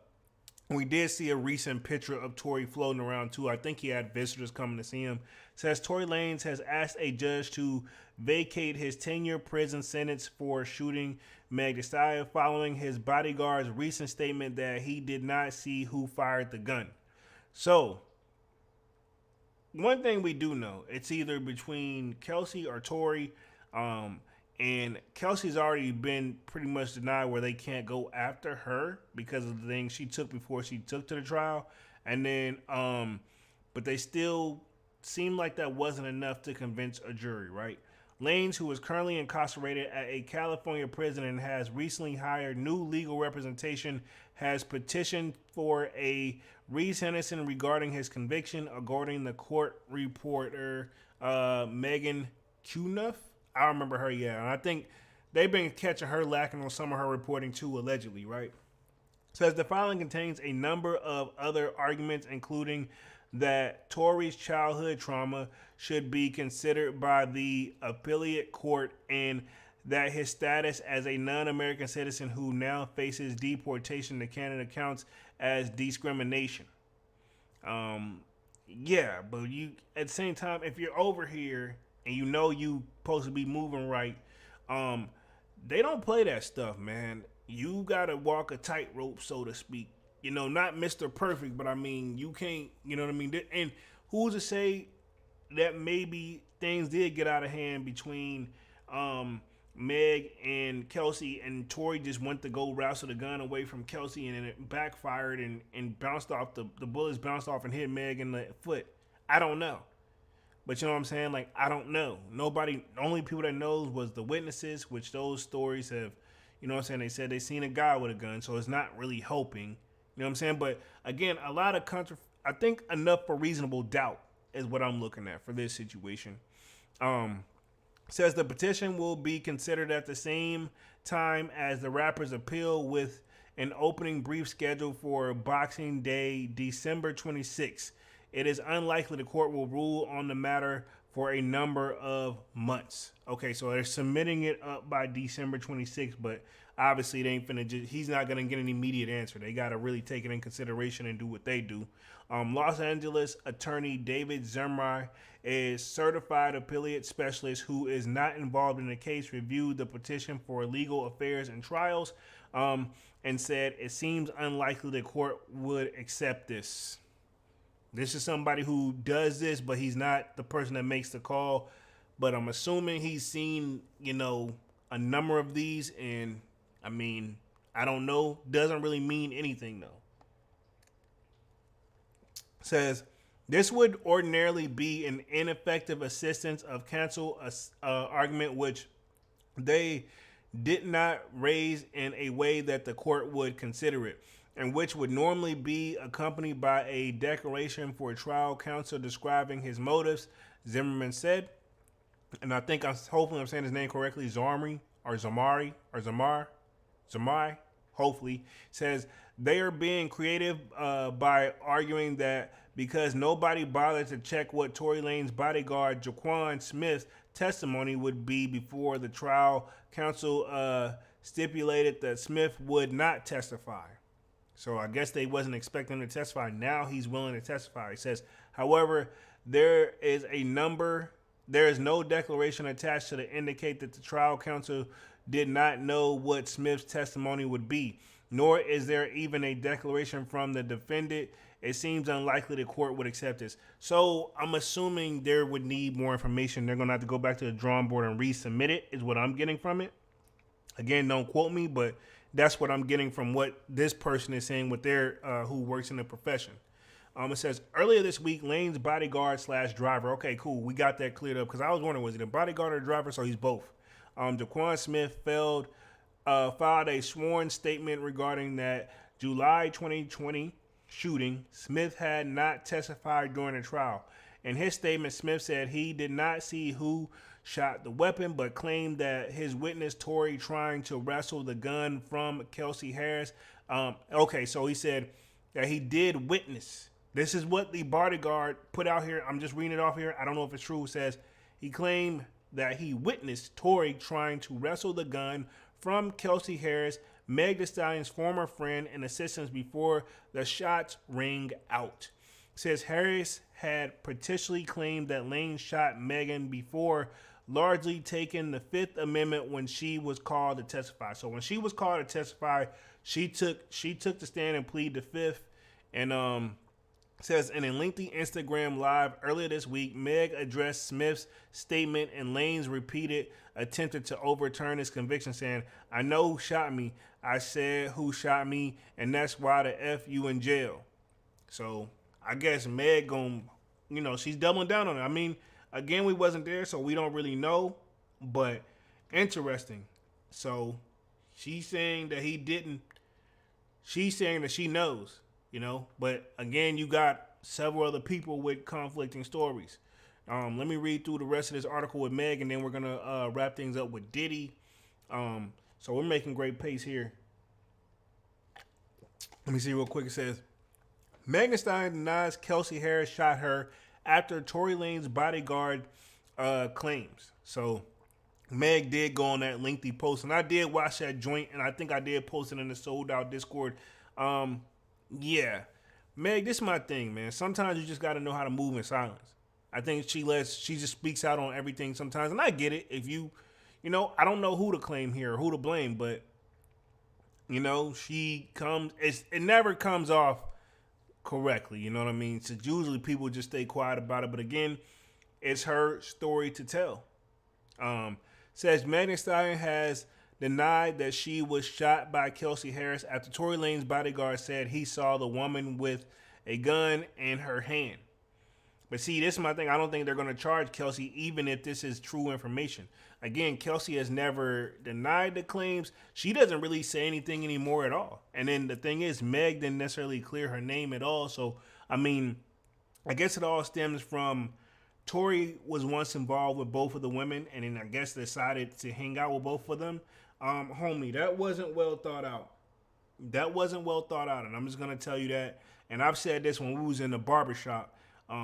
Speaker 2: We did see a recent picture of Tory floating around too. I think he had visitors coming to see him. It says Tory Lanez has asked a judge to vacate his 10-year prison sentence for shooting Meg Thee Stallion following his bodyguard's recent statement that he did not see who fired the gun. So, one thing we do know, it's either between Kelsey or Tory, and Kelsey's already been pretty much denied where they can't go after her because of the things she took before she took to the trial. And then, but they still seem like that wasn't enough to convince a jury, right? Lanez, who is currently incarcerated at a California prison and has recently hired new legal representation, has petitioned for a resentencing regarding his conviction, according to court reporter Megan Cuneff. I remember her, yeah. And I think they've been catching her lacking on some of her reporting too, allegedly, right? Says the filing contains a number of other arguments, including that Tory's childhood trauma should be considered by the appellate court and that his status as a non-American citizen who now faces deportation to Canada counts as discrimination. Yeah, but you at the same time, if you're over here and you know you supposed to be moving right, they don't play that stuff, man. You gotta walk a tightrope, so to speak. You know, not Mr. Perfect, but I mean, you can't, you know what I mean? And who's to say that maybe things did get out of hand between Meg and Kelsey, and Tory just went to go wrestle the gun away from Kelsey, and then it backfired and bounced off, the bullets bounced off and hit Meg in the foot. I don't know. But you know what I'm saying? Like, I don't know. Nobody, the only people that knows was the witnesses, which those stories have, you know what I'm saying? They said they seen a guy with a gun, so it's not really helping. You know what I'm saying? But again, a lot of I think enough for reasonable doubt is what I'm looking at for this situation. Says the petition will be considered at the same time as the rapper's appeal, with an opening brief scheduled for Boxing Day, December 26th. It is unlikely the court will rule on the matter for a number of months. Okay, so they're submitting it up by December 26th, but obviously they ain't finna he's not gonna get an immediate answer. They gotta really take it in consideration and do what they do. Los Angeles attorney David Zermar, a certified appellate specialist who is not involved in the case, reviewed the petition for legal affairs and trials, and said it seems unlikely the court would accept this. This is somebody who does this, but he's not the person that makes the call. But I'm assuming he's seen, a number of these. And, I don't know. Doesn't really mean anything, though. Says, this would ordinarily be an ineffective assistance of counsel argument, which they did not raise in a way that the court would consider it, and which would normally be accompanied by a declaration for trial counsel describing his motives, Zimmerman said. And I think hopefully I'm saying his name correctly, Zamari, hopefully, says they are being creative by arguing that because nobody bothered to check what Tory Lanez bodyguard Jaquan Smith's testimony would be before the trial, counsel stipulated that Smith would not testify. So I guess they wasn't expecting him to testify. Now he's willing to testify. He says, however, there is no declaration attached to indicate that the trial counsel did not know what Smith's testimony would be, nor is there even a declaration from the defendant. It seems unlikely the court would accept this. So I'm assuming there would need more information. They're going to have to go back to the drawing board and resubmit it, is what I'm getting from it. Again, don't quote me, but that's what I'm getting from what this person is saying with their who works in the profession. It says, earlier this week, Lane's bodyguard / driver. Okay, cool. We got that cleared up because I was wondering, was he a bodyguard or a driver? So he's both. Jaquan Smith filed a sworn statement regarding that July 2020 shooting. Smith had not testified during the trial. In his statement, Smith said he did not see who shot the weapon, but claimed that his witness, Tory, trying to wrestle the gun from Kelsey Harris. Okay, so he said that he did witness. This is what the bodyguard put out here. I'm just reading it off here. I don't know if it's true. It says he claimed that he witnessed Tory trying to wrestle the gun from Kelsey Harris, Meg Thee Stallion's former friend and assistant, before the shots rang out. It says Harris had petitionally claimed that Lane shot Megan before, largely taking the Fifth Amendment when she was called to testify. So when she was called to testify, she took the stand and pleaded the Fifth. And says in a lengthy Instagram live earlier this week, Meg addressed Smith's statement and Lane's repeated attempted to overturn his conviction, saying, "I know who shot me. I said who shot me, and that's why the F you in jail." So I guess Meg she's doubling down on it. Again, we wasn't there, so we don't really know, but interesting. So she's saying that he didn't. She's saying that she knows, but again, you got several other people with conflicting stories. Let me read through the rest of this article with Meg, and then we're going to wrap things up with Diddy. So we're making great pace here. Let me see real quick. It says, Meg Thee Stallion denies Kelsey Harris shot her after Tory Lanez bodyguard claims. So Meg did go on that lengthy post, and I did watch that joint, and I think I did post it in the Sold Out Discord. Yeah, Meg, this is my thing, man. Sometimes you just got to know how to move in silence. I think she just speaks out on everything sometimes, and I get it. If I don't know who to claim here or who to blame, but she comes. It never comes off correctly. You know what I mean? So usually people just stay quiet about it, but again, it's her story to tell. Says Meg Thee Stallion has denied that she was shot by Kelsey Harris after Tory Lanez bodyguard said he saw the woman with a gun in her hand. But see, this is my thing. I don't think they're going to charge Kelsey, even if this is true information. Again, Kelsey has never denied the claims. She doesn't really say anything anymore at all. And then the thing is, Meg didn't necessarily clear her name at all. So, I guess it all stems from Tory was once involved with both of the women, and then I guess decided to hang out with both of them. Homie, that wasn't well thought out. And I'm just going to tell you that. And I've said this when we was in the barbershop.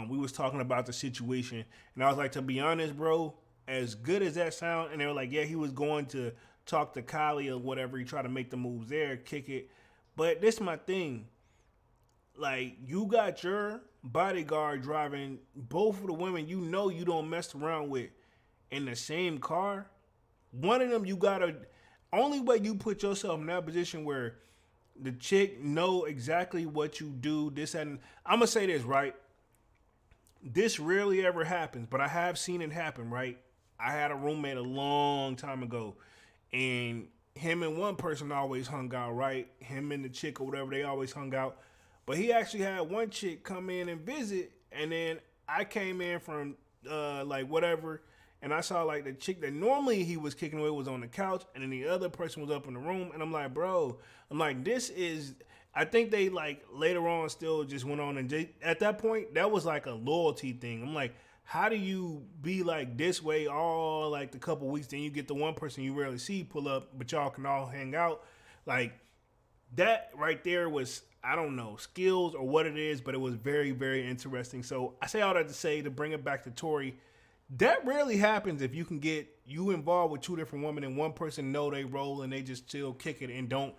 Speaker 2: We was talking about the situation, and I was like, to be honest, bro, as good as that sound, and they were like, yeah, he was going to talk to Kylie or whatever. He tried to make the moves there, kick it. But this is my thing. Like, you got your bodyguard driving both of the women you know you don't mess around with in the same car. One of them you gotta, only way you put yourself in that position where the chick know exactly what you do, this and I'm gonna say this, right? This rarely ever happens, but I have seen it happen, right? I had a roommate a long time ago, and him and one person always hung out, right? Him and the chick or whatever, they always hung out. But he actually had one chick come in and visit, and then I came in from like whatever, and I saw like the chick that normally he was kicking away was on the couch, and then the other person was up in the room, and I'm like, bro, I'm like, this is. I think they like later on still just went on and at that point that was like a loyalty thing. I'm like, how do you be like this way all like the couple weeks, then you get the one person you rarely see pull up, but y'all can all hang out? Like that right there was, I don't know, skills or what it is, but it was very, very interesting. So I say all that to say, to bring it back to Tory, that rarely happens if you can get you involved with two different women and one person know they roll and they just chill, kick it, and don't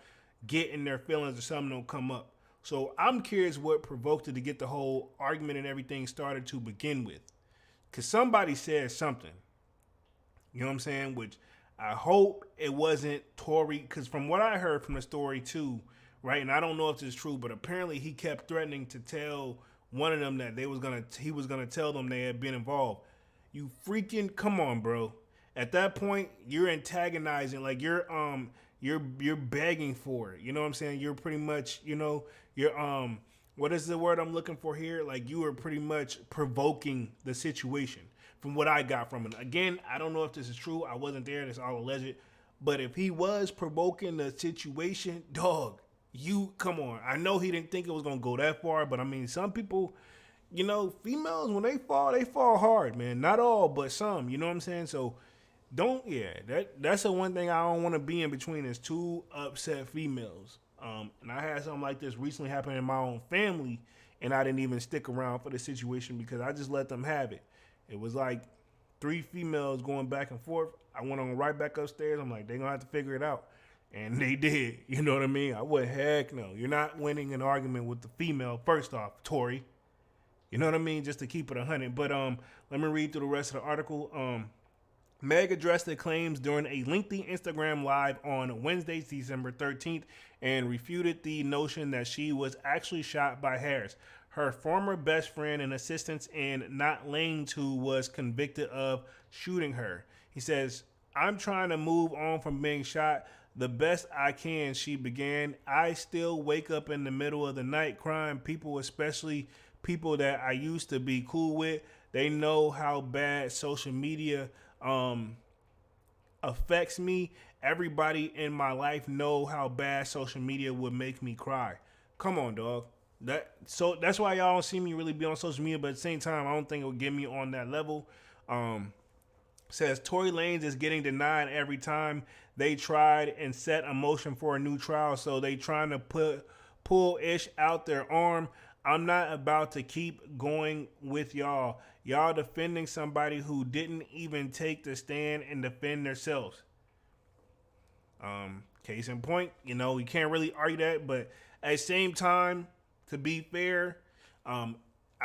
Speaker 2: get in their feelings or something don't come up. So I'm curious what provoked it to get the whole argument and everything started to begin with. Because somebody said something. You know what I'm saying? Which I hope it wasn't Tory. Because from what I heard from the story too, right, and I don't know if this is true, but apparently he kept threatening to tell one of them that he was gonna tell them they had been involved. You freaking come on, bro. At that point, you're antagonizing, like you're begging for it. You know what I'm saying? You're pretty much, you're what is the word I'm looking for here? Like you are pretty much provoking the situation from what I got from it. Again, I don't know if this is true. I wasn't there. That's all alleged. But if he was provoking the situation, dog, you come on. I know he didn't think it was going to go that far, but I mean, some people, females, when they fall hard, man. Not all, but some, you know what I'm saying? So that's the one thing I don't want to be in between is two upset females. And I had something like this recently happen in my own family, and I didn't even stick around for the situation because I just let them have it. It was like 3 females going back and forth. I went on right back upstairs. I'm like, they're going to have to figure it out. And they did. You know what I mean? I would, heck no. You're not winning an argument with the female, first off, Tory. You know what I mean? Just to keep it 100. But let me read through the rest of the article. Meg addressed the claims during a lengthy Instagram live on Wednesday, December 13th, and refuted the notion that she was actually shot by Harris, her former best friend and assistant, and not Lane's, who was convicted of shooting her. He says, "I'm trying to move on from being shot the best I can," she began. "I still wake up in the middle of the night crying. People, especially people that I used to be cool with, they know how bad social media affects me. Everybody in my life know how bad social media would make me cry." Come on, dog. That's why y'all don't see me really be on social media, but at the same time, I don't think it will get me on that level. Says Tory Lanez is getting denied every time they tried and set a motion for a new trial, so they trying to pull Ish out their arm. "I'm not about to keep going with y'all. Y'all defending somebody who didn't even take the stand and defend themselves." Case in point, you can't really argue that, but at the same time, to be fair, I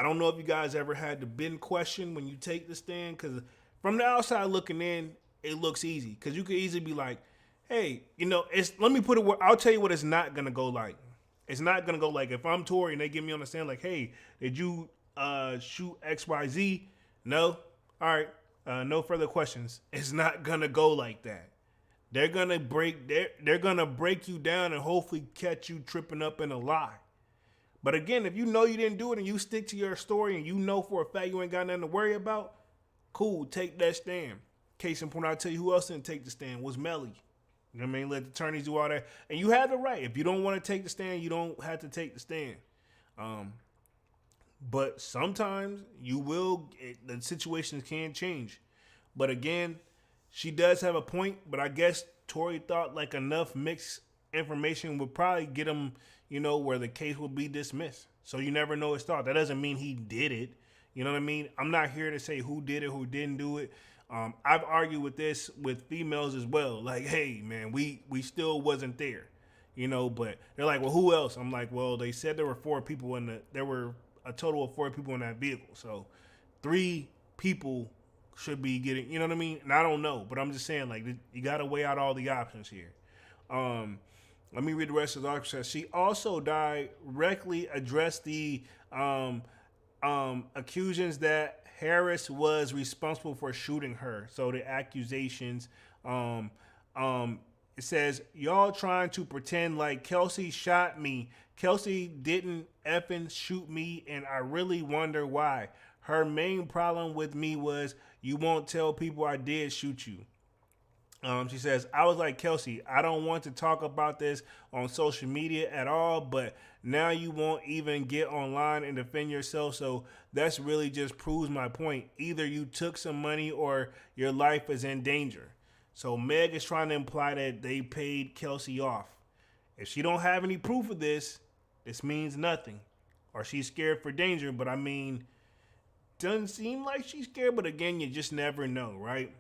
Speaker 2: don't know if you guys ever had the bin question when you take the stand, because from the outside looking in, it looks easy, because you could easily be like, hey, I'll tell you what it's not going to go like. It's not going to go like if I'm Tory and they get me on the stand like, hey, did you shoot XYZ? No? All right. No further questions. It's not going to go like that. They're going to break you down and hopefully catch you tripping up in a lie. But again, if you know you didn't do it and you stick to your story and you know for a fact you ain't got nothing to worry about, cool, take that stand. Case in point, I'll tell you who else didn't take the stand was Melly. You know what I mean? Let the attorneys do all that. And you have the right. If you don't want to take the stand, you don't have to take the stand. But sometimes the situations can change. But again, she does have a point, but I guess Tory thought like enough mixed information would probably get him, where the case would be dismissed. So you never know his thought. That doesn't mean he did it. You know what I mean? I'm not here to say who did it, who didn't do it. I've argued with this with females as well. Like, hey, man, we still wasn't there, you know. But they're like, well, who else? I'm like, well, they said there were 4 people there were a total of 4 people in that vehicle. So 3 people should be getting, you know what I mean? And I don't know, but I'm just saying, like, you got to weigh out all the options here. Let me read the rest of the article. She also directly addressed the accusations that Harris was responsible for shooting her. So the accusations, it says, y'all trying to pretend like Kelsey shot me. Kelsey didn't effing shoot me, and I really wonder why. Her main problem with me was you won't tell people I did shoot you. She says, I was like, Kelsey, I don't want to talk about this on social media at all, but now you won't even get online and defend yourself. So that's really just proves my point. Either you took some money or your life is in danger. So Meg is trying to imply that they paid Kelsey off. If she don't have any proof of this means nothing. Or she's scared for danger, but I mean, doesn't seem like she's scared, but again, you just never know, right?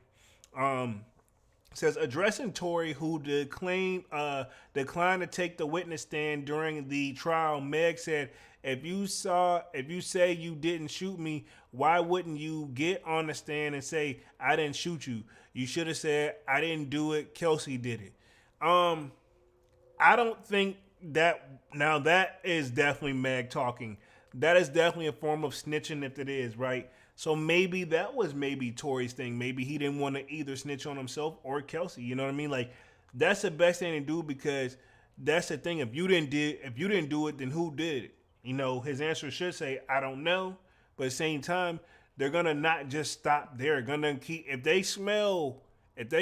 Speaker 2: Says, addressing Tory, who declined to take the witness stand during the trial, Meg said, if you say you didn't shoot me, why wouldn't you get on the stand and say, I didn't shoot you? You should have said, I didn't do it, Kelsey did it. I don't think that, now that is definitely Meg talking. That is definitely a form of snitching if it is, right? So maybe that was Tory's thing. Maybe he didn't want to either snitch on himself or Kelsey. You know what I mean? Like, that's the best thing to do, because that's the thing. If you didn't do it, then who did it? You know, his answer should say, I don't know. But at the same time, they're gonna not just stop there. Gonna keep, if they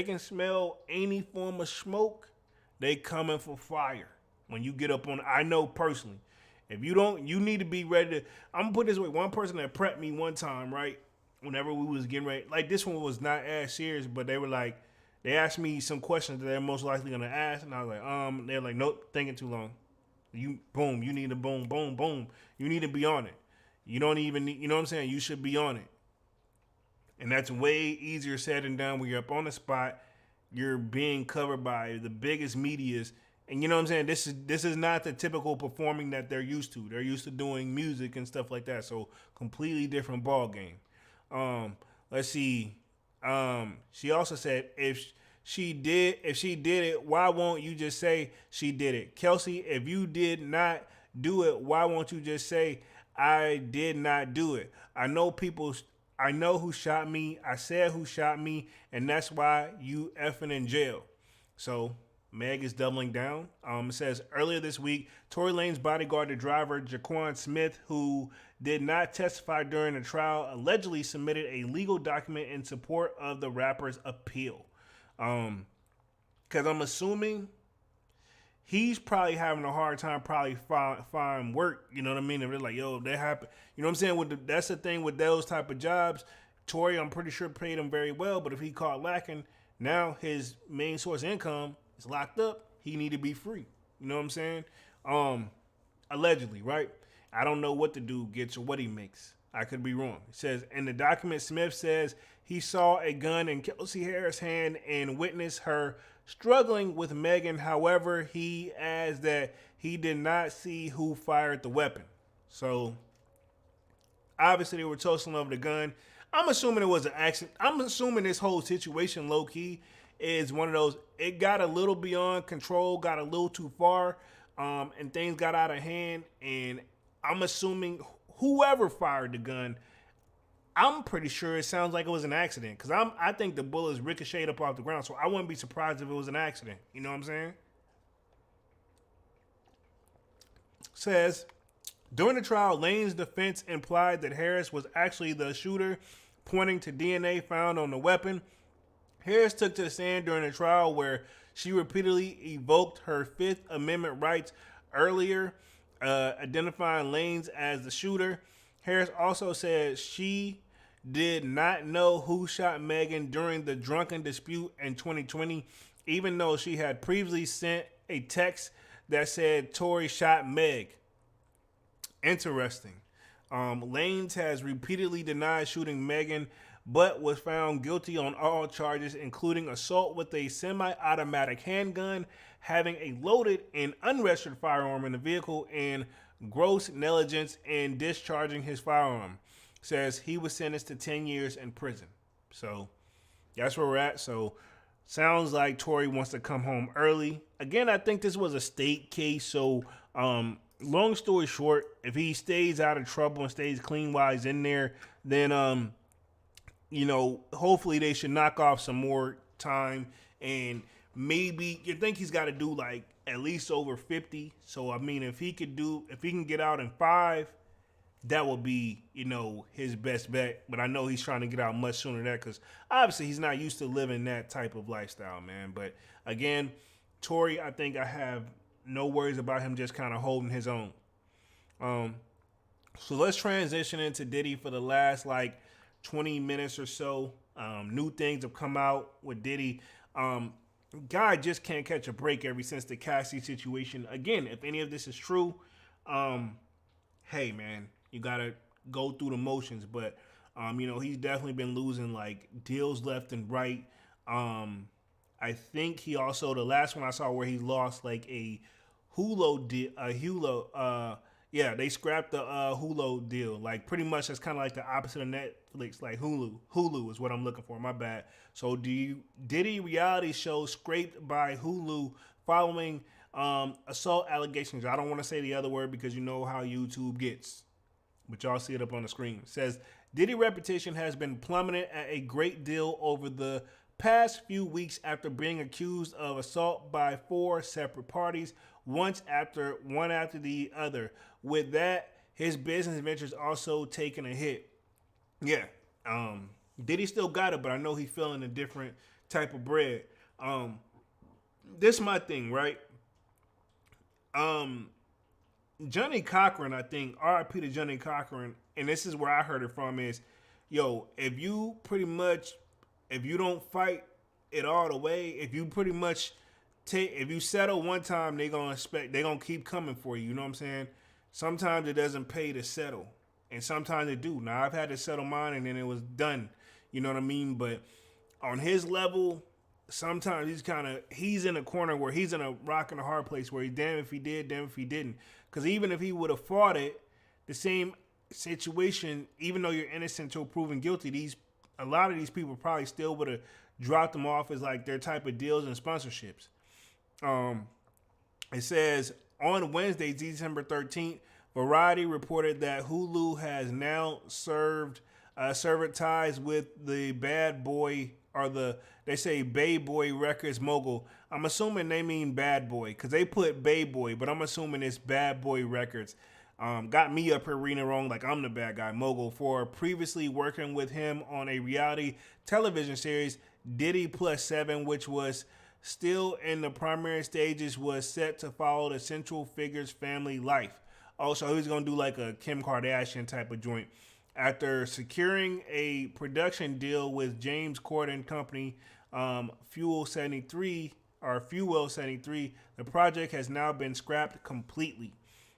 Speaker 2: can smell any form of smoke, they coming for fire. When you get up on, I know personally. If you don't, you need to be ready to. I'm gonna put this way. One person that prepped me one time, right? Whenever we was getting ready, like this one was not as serious, but they were like, they asked me some questions that they're most likely gonna ask, and I was like, they're like, nope, thinking too long. You need to boom. You need to be on it. You don't even need, you know what I'm saying? You should be on it. And that's way easier said than done when you're up on the spot. You're being covered by the biggest medias. And you know what I'm saying? This is not the typical performing that they're used to. They're used to doing music and stuff like that. So completely different ball game. Let's see. She also said, if she did it, why won't you just say she did it? Kelsey, if you did not do it, why won't you just say I did not do it? I know who shot me. I said who shot me, and that's why you effing in jail. So Meg is doubling down. It says, earlier this week, Tory Lanez bodyguard, the driver, Jaquan Smith, who did not testify during the trial, allegedly submitted a legal document in support of the rapper's appeal. Because I'm assuming he's probably having a hard time find work. You know what I mean? If they're like, yo, that happened. You know what I'm saying? That's the thing with those type of jobs. Tory, I'm pretty sure, paid him very well, but if he caught lacking, now his main source of income is locked up. He need to be free. You know what I'm saying? Allegedly, right? I don't know what the dude gets or what he makes. I could be wrong. It says, in the document, Smith says he saw a gun in Kelsey Harris' hand and witnessed her struggling with Megan. However, he adds that he did not see who fired the weapon. So, obviously, they were toasting over the gun. I'm assuming it was an accident. I'm assuming this whole situation, low-key, is one of those, it got a little beyond control, got a little too far, and things got out of hand, and I'm assuming whoever fired the gun, I'm pretty sure it sounds like it was an accident, because I think the bullets ricocheted up off the ground, so I wouldn't be surprised if it was an accident. You know what I'm saying? Says, during the trial, Lane's defense implied that Harris was actually the shooter, pointing to DNA found on the weapon. Harris took to the stand during the trial where she repeatedly evoked her Fifth Amendment rights earlier, identifying Lanez as the shooter. Harris also said she did not know who shot Megan during the drunken dispute in 2020, even though she had previously sent a text that said Tory shot Meg. Interesting. Lanez has repeatedly denied shooting Megan, but was found guilty on all charges, including assault with a semi-automatic handgun, having a loaded and unregistered firearm in the vehicle, and gross negligence in discharging his firearm. Says he was sentenced to 10 years in prison. So that's where we're at. So sounds like Tory wants to come home early. Again, I think this was a state case. So long story short, if he stays out of trouble and stays clean while he's in there, then hopefully they should knock off some more time, and maybe you think he's got to do like at least over 50. So I mean, if he can get out in 5, that would be, his best bet. But I know he's trying to get out much sooner than that, because obviously he's not used to living that type of lifestyle, man. But again, Tory, I think I have no worries about him just kind of holding his own. So let's transition into Diddy for the last 20 minutes or so. New things have come out with Diddy. Guy just can't catch a break ever since the Cassie situation. Again, if any of this is true, hey man, you gotta go through the motions. But he's definitely been losing deals left and right. I think he also, the last one I saw where he lost a Hulu deal, they scrapped the Hulu deal. Pretty much that's kind of the opposite of Netflix. Hulu is what I'm looking for. My bad. So Diddy reality show scraped by Hulu following assault allegations. I don't want to say the other word because you know how YouTube gets, but y'all see it up on the screen. It says Diddy reputation has been plummeted at a great deal over the past few weeks after being accused of assault by 4 separate parties, one after the other. With that, his business ventures also taking a hit. Yeah, Diddy still got it, but I know he's feeling a different type of bread. This is my thing, right? Johnny Cochran, I think, RIP to Johnny Cochran, and this is where I heard it from, is, if you don't fight it all the way, if you settle one time, they're gonna keep coming for you. You know what I'm saying? Sometimes it doesn't pay to settle, and sometimes it do. Now I've had to settle mine, and then it was done. You know what I mean? But on his level, sometimes he's in a corner where he's in a rock and a hard place where he's damn if he did, damn if he didn't. Because even if he would have fought it, the same situation, even though you're innocent until proven guilty, a lot of these people probably still would have dropped them off as their type of deals and sponsorships. It says on Wednesday, December 13th, Variety reported that Hulu has now severed ties with the Bad Boy, or they say Bay Boy Records mogul. I'm assuming they mean Bad Boy because they put Bay Boy, but I'm assuming it's Bad Boy Records. Got me up here reading it wrong, like I'm the bad guy mogul, for previously working with him on a reality television series, Diddy Plus 7, which was still in the primary stages, was set to follow the central figure's family life. Also, he's going to do a Kim Kardashian type of joint. After securing a production deal with James Corden company, Fuel 73, the project has now been scrapped completely.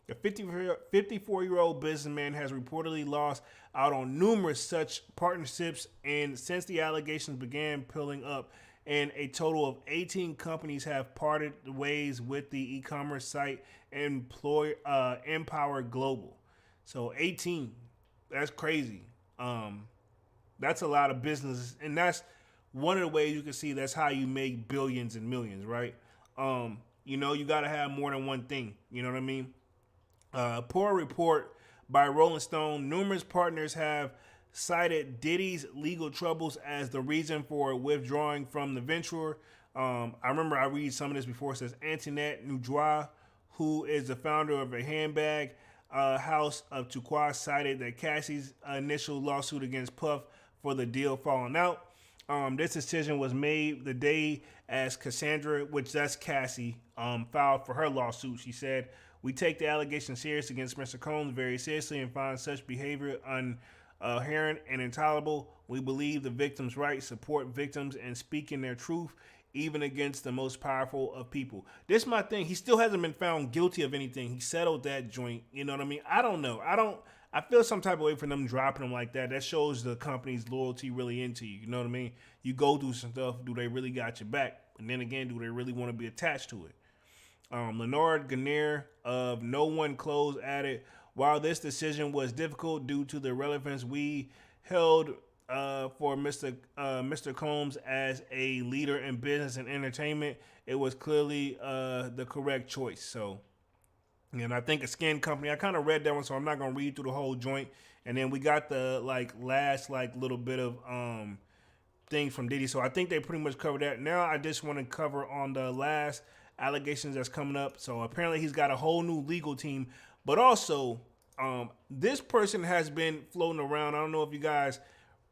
Speaker 2: The 54-year-old businessman has reportedly lost out on numerous such partnerships, and since the allegations began piling up, and a total of 18 companies have parted ways with the e-commerce site Empower Global. So 18, that's crazy. That's a lot of business, and that's one of the ways you can see that's how you make billions and millions, right? You got to have more than one thing. You know what I mean? Per report by Rolling Stone, numerous partners have cited Diddy's legal troubles as the reason for withdrawing from the venture. I remember I read some of this before. It says Antoinette Nudrois, who is the founder of a handbag house of Turquoise, cited that Cassie's initial lawsuit against Puff for the deal falling out. This decision was made the day as Cassandra, which that's Cassie, filed for her lawsuit. She said, "We take the allegations serious against Mr. Combs very seriously and find such behavior inherent and intolerable. We believe the victims' rights, support victims, and speak in their truth, even against the most powerful of people." This is my thing. He still hasn't been found guilty of anything. He settled that joint. You know what I mean? I don't know. I I feel some type of way for them dropping them like that. That shows the company's loyalty really into you. You know what I mean? You go through some stuff. Do they really got your back? And then again, do they really want to be attached to it? Leonard Gannier of No One Clothes added, while this decision was difficult due to the relevance we held for Mr. Combs as a leader in business and entertainment, it was clearly the correct choice. So, and I think a skin company, I kind of read that one, so I'm not going to read through the whole joint. And then we got the last little bit of thing from Diddy. So I think they pretty much covered that. Now I just want to cover on the last allegations that's coming up. So apparently he's got a whole new legal team, but also this person has been floating around. I don't know if you guys,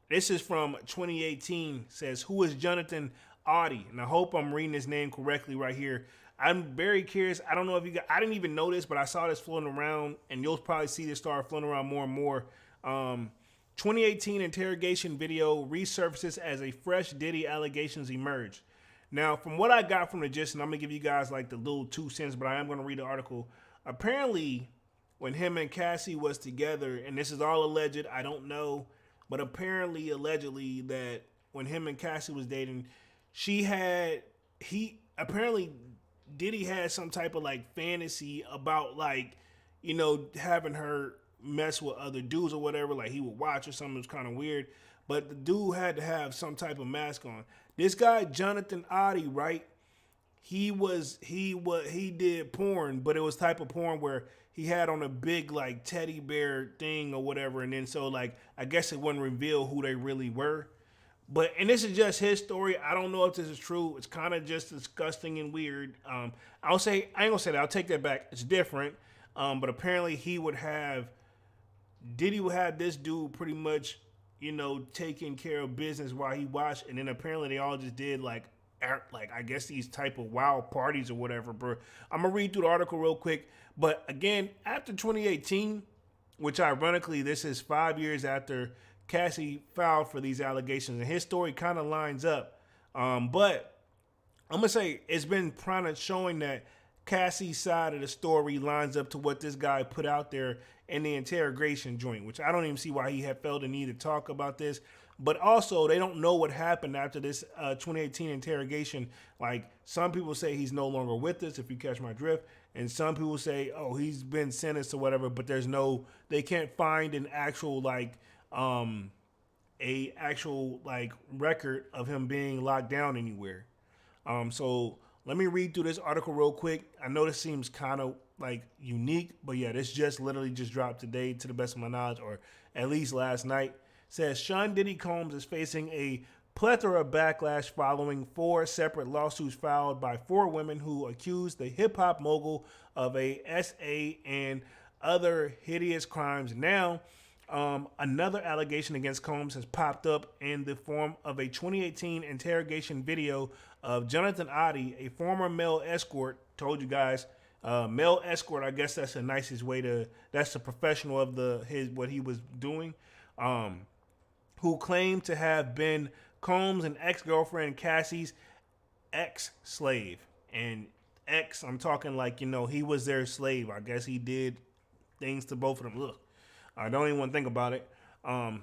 Speaker 2: this is from 2018, says, who is Jonathan Audie? And I hope I'm reading his name correctly right here. I'm very curious. I don't know if you guys, I didn't even know this, but I saw this floating around, and you'll probably see this start floating around more and more. 2018 interrogation video resurfaces as a fresh Diddy allegations emerge. Now, from what I got from the gist, and I'm going to give you guys like the little 2 cents, but I am going to read the article. Apparently, when him and Cassie was together, and this is all alleged, I don't know, but apparently, allegedly, that when him and Cassie was dating, apparently Diddy had some type of fantasy about having her mess with other dudes or whatever. Like he would watch or something. It was kind of weird, but the dude had to have some type of mask on. This guy Jonathan Audie, right? He did porn, but it was type of porn where he had on a big teddy bear thing or whatever, and then so I guess it wouldn't reveal who they really were. And this is just his story. I don't know if this is true. It's kind of just disgusting and weird. I ain't gonna say that. I'll take that back. It's different. But apparently Diddy would have this dude pretty much, taking care of business while he watched, and then apparently they all just did I guess these type of wild parties or whatever, bro. I'm gonna read through the article real quick. But again, after 2018, which ironically this is 5 years after Cassie filed for these allegations, and his story kind of lines up. But I'm gonna say it's been kind of showing that Cassie's side of the story lines up to what this guy put out there in the interrogation joint, which I don't even see why he had felt the need to talk about this. But also, they don't know what happened after this 2018 interrogation. Some people say he's no longer with us, if you catch my drift. And some people say, oh, he's been sentenced or whatever, but they can't find an actual, record of him being locked down anywhere. So let me read through this article real quick. I know this seems kind of unique, but yeah, this just literally just dropped today to the best of my knowledge, or at least last night. Says Sean Diddy Combs is facing a plethora of backlash following 4 separate lawsuits filed by 4 women who accused the hip-hop mogul of a SA and other hideous crimes. Now, another allegation against Combs has popped up in the form of a 2018 interrogation video of Jonathan Audie, a former male escort. Told you guys, male escort. I guess that's the nicest way to. That's the professional of what he was doing. Who claimed to have been Combs' and ex-girlfriend Cassie's ex-slave. And I'm talking he was their slave. I guess he did things to both of them. Look, I don't even want to think about it. The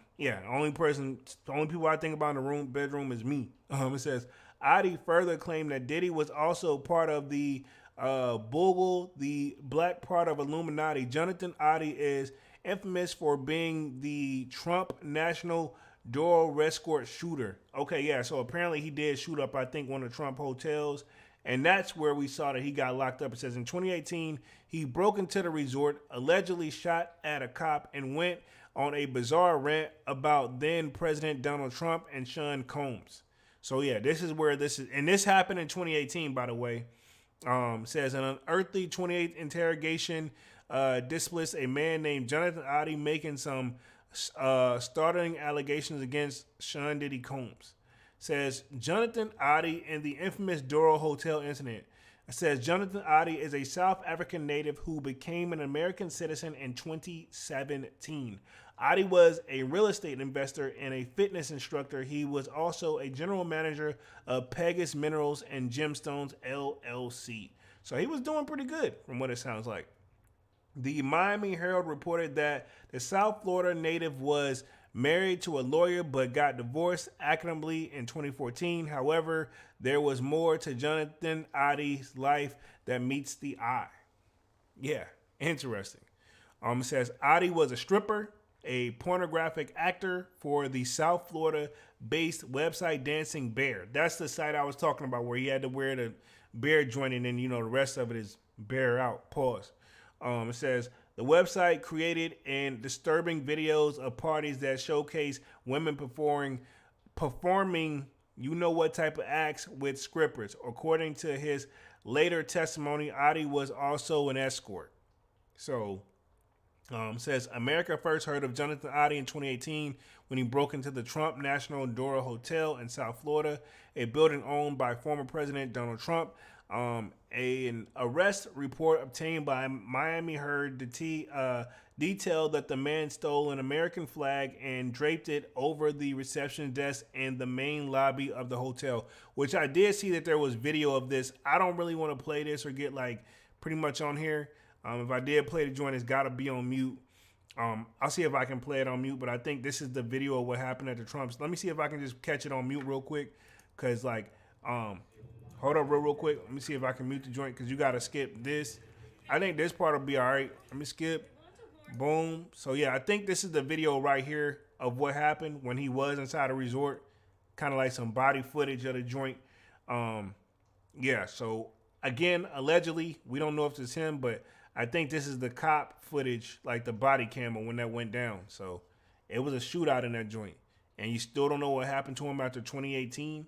Speaker 2: only people I think about in the bedroom is me. It says, Audie further claimed that Diddy was also part of the Bogle, the black part of Illuminati. Jonathan Audie is infamous for being the Trump National Doral Resort shooter. Okay, yeah, so apparently he did shoot up, I think, one of the Trump hotels, and that's where we saw that he got locked up. It says in 2018, he broke into the resort, allegedly shot at a cop, and went on a bizarre rant about then President Donald Trump and Sean Combs. So yeah, this is where this is, and this happened in 2018, by the way. Says an unearthly 28th interrogation dismissed a man named Jonathan Audie making some startling allegations against Sean Diddy Combs. Says Jonathan Audie in the infamous Doral Hotel incident. It says Jonathan Audie is a South African native who became an American citizen in 2017. Audie was a real estate investor and a fitness instructor. He was also a general manager of Pegasus Minerals and Gemstones LLC. So he was doing pretty good from what it sounds like. The Miami Herald reported that the South Florida native was married to a lawyer but got divorced amicably in 2014. However, there was more to Jonathan Adi's life that meets the eye. Yeah, interesting. It says Adi was a stripper, a pornographic actor for the South Florida based website Dancing Bear. That's the site I was talking about where he had to wear the bear joint and then, the rest of it is bear out. Pause. It says the website created and disturbing videos of parties that showcase women performing you know what type of acts with scrippers. According to his later testimony, Adi was also an escort. So says America first heard of Jonathan Adi in 2018 when he broke into the Trump National Dora Hotel in South Florida, a building owned by former President Donald Trump. An arrest report obtained by Miami Herald detailed that the man stole an American flag and draped it over the reception desk and the main lobby of the hotel, which I did see that there was video of this. I don't really want to play this or get like pretty much on here. If I did play the joint, it's got to be on mute. I'll see if I can play it on mute, but I think this is the video of what happened at the Trumps. Let me see if I can just catch it on mute real quick, because like, hold up real quick. Let me see if I can mute the joint, because you got to skip this. I think this part will be all right. Let me skip. Boom. So yeah, I think this is the video right here of what happened when he was inside a resort. Kind of like some body footage of the joint. Yeah, so again, allegedly, we don't know if it's him, but I think this is the cop footage, like the body camera when that went down. So it was a shootout in that joint. And you still don't know what happened to him after 2018.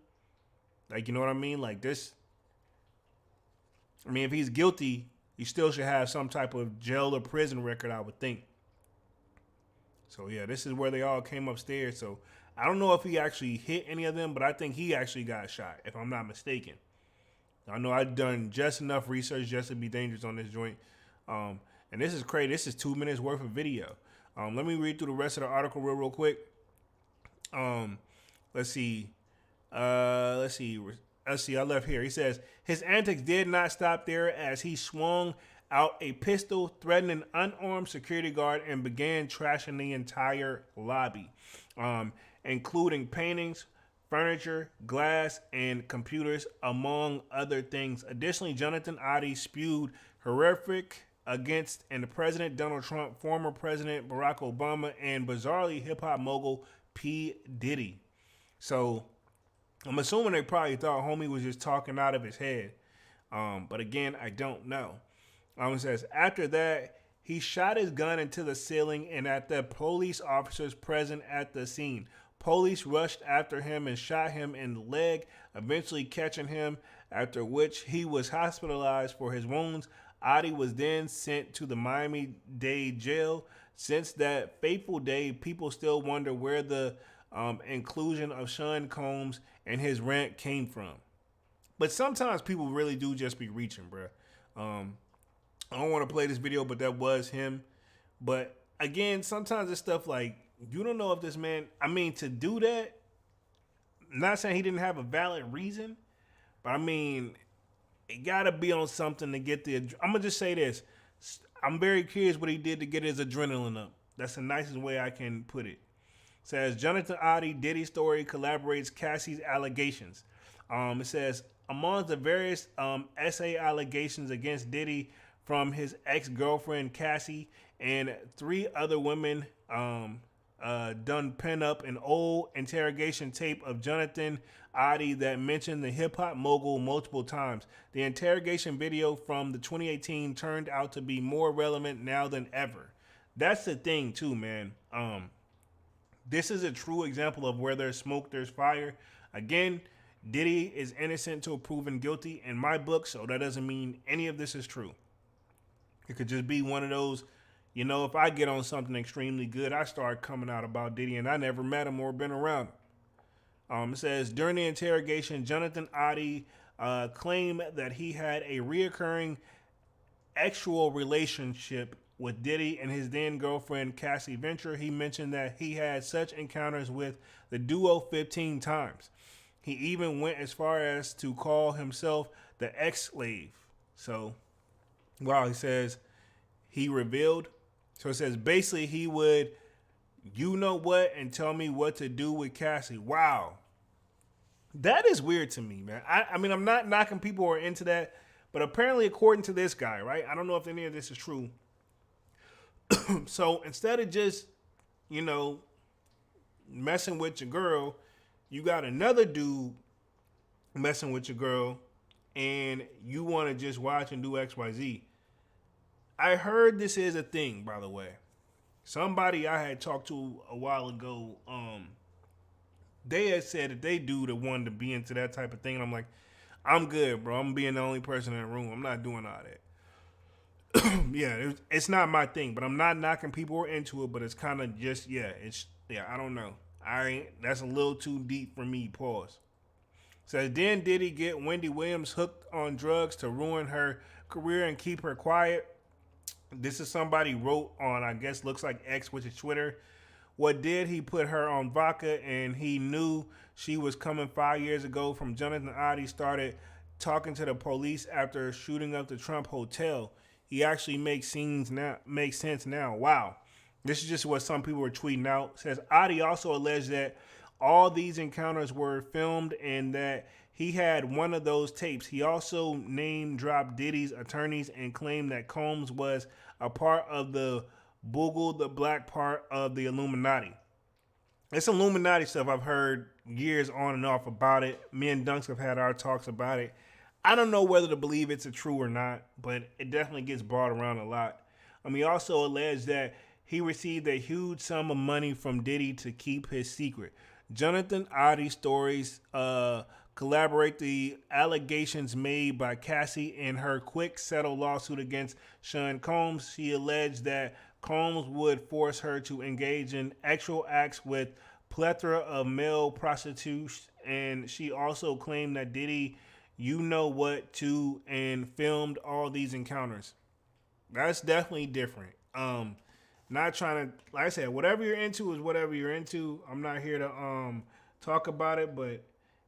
Speaker 2: Like, you know what I mean? Like this. I mean, if he's guilty, he still should have some type of jail or prison record, I would think. So yeah, this is where they all came upstairs. So I don't know if he actually hit any of them, but I think he actually got shot, if I'm not mistaken. I know I've done just enough research just to be dangerous on this joint. And this is crazy. This is 2 minutes worth of video. Let me read through the rest of the article real quick. Let's see. I left here. He says his antics did not stop there as he swung out a pistol, threatening an unarmed security guard, and began trashing the entire lobby, including paintings, furniture, glass, and computers, among other things. Additionally, Jonathan Adi spewed horrific against President Donald Trump, former President Barack Obama, and bizarrely hip-hop mogul P. Diddy. So I'm assuming they probably thought homie was just talking out of his head. But again, I don't know. It says, after that, he shot his gun into the ceiling and at the police officers present at the scene. Police rushed after him and shot him in the leg, eventually catching him, after which he was hospitalized for his wounds. Adi was then sent to the Miami-Dade jail. Since that fateful day, people still wonder where the inclusion of Sean Combs and his rant came from. But sometimes people really do just be reaching, bro. I don't want to play this video, but that was him. But again, sometimes it's stuff like, you don't know if this man, I mean, to do that, I'm not saying he didn't have a valid reason, but I mean, it got to be on something to get the, I'm going to just say this. I'm very curious what he did to get his adrenaline up. That's the nicest way I can put it. Says, Jonathan Adi, Diddy story collaborates Cassie's allegations. It says, among the various essay allegations against Diddy from his ex-girlfriend Cassie and 3 other women, done pin up an old interrogation tape of Jonathan Adi that mentioned the hip-hop mogul multiple times. The interrogation video from the 2018 turned out to be more relevant now than ever. That's the thing too, man. This is a true example of where there's smoke, there's fire. Again, Diddy is innocent until proven guilty in my book, so that doesn't mean any of this is true. It could just be one of those, you know, if I get on something extremely good, I start coming out about Diddy and I never met him or been around him. It says, during the interrogation, Jonathan Adi claimed that he had a reoccurring actual relationship with Diddy and his then girlfriend Cassie Venture. He mentioned that he had such encounters with the duo 15 times. He even went as far as to call himself the ex-slave. So, wow, he says he revealed. So it says basically he would, you know what, and tell me what to do with Cassie. Wow. That is weird to me, man. I mean, I'm not knocking people who are into that, but apparently, according to this guy, right? I don't know if any of this is true. So instead of just, you know, messing with your girl, you got another dude messing with your girl, and you want to just watch and do XYZ. I heard this is a thing, by the way. Somebody I had talked to a while ago, they had said that they do that wanted to be into that type of thing. And I'm like, I'm good, bro. I'm being the only person in the room. I'm not doing all that. Yeah, it's not my thing, but I'm not knocking people who are into it, but it's kind of just, I don't know. That's a little too deep for me, pause. Says, then Diddy get Wendy Williams hooked on drugs to ruin her career and keep her quiet? This is somebody wrote on, I guess, looks like X, which is Twitter. What did he put her on vodka, and he knew she was coming 5 years ago from Jonathan Oddie started talking to the police after shooting up the Trump Hotel. He actually makes sense now. Wow. This is just what some people were tweeting out. It says Oddie also alleged that all these encounters were filmed and that he had one of those tapes. He also name dropped Diddy's attorneys and claimed that Combs was a part of the Boogle, the black part of the Illuminati. It's Illuminati stuff I've heard years on and off about it. Me and Dunks have had our talks about it. I don't know whether to believe it's a true or not, but it definitely gets brought around a lot. He also alleged that he received a huge sum of money from Diddy to keep his secret. Jonathan Oddie's stories collaborate the allegations made by Cassie in her quick settle lawsuit against Sean Combs. She alleged that Combs would force her to engage in sexual acts with plethora of male prostitutes, and she also claimed that Diddy, you know what, to and filmed all these encounters. That's definitely different. Not trying to, like I said, whatever you're into is whatever you're into. I'm not here to talk about it, but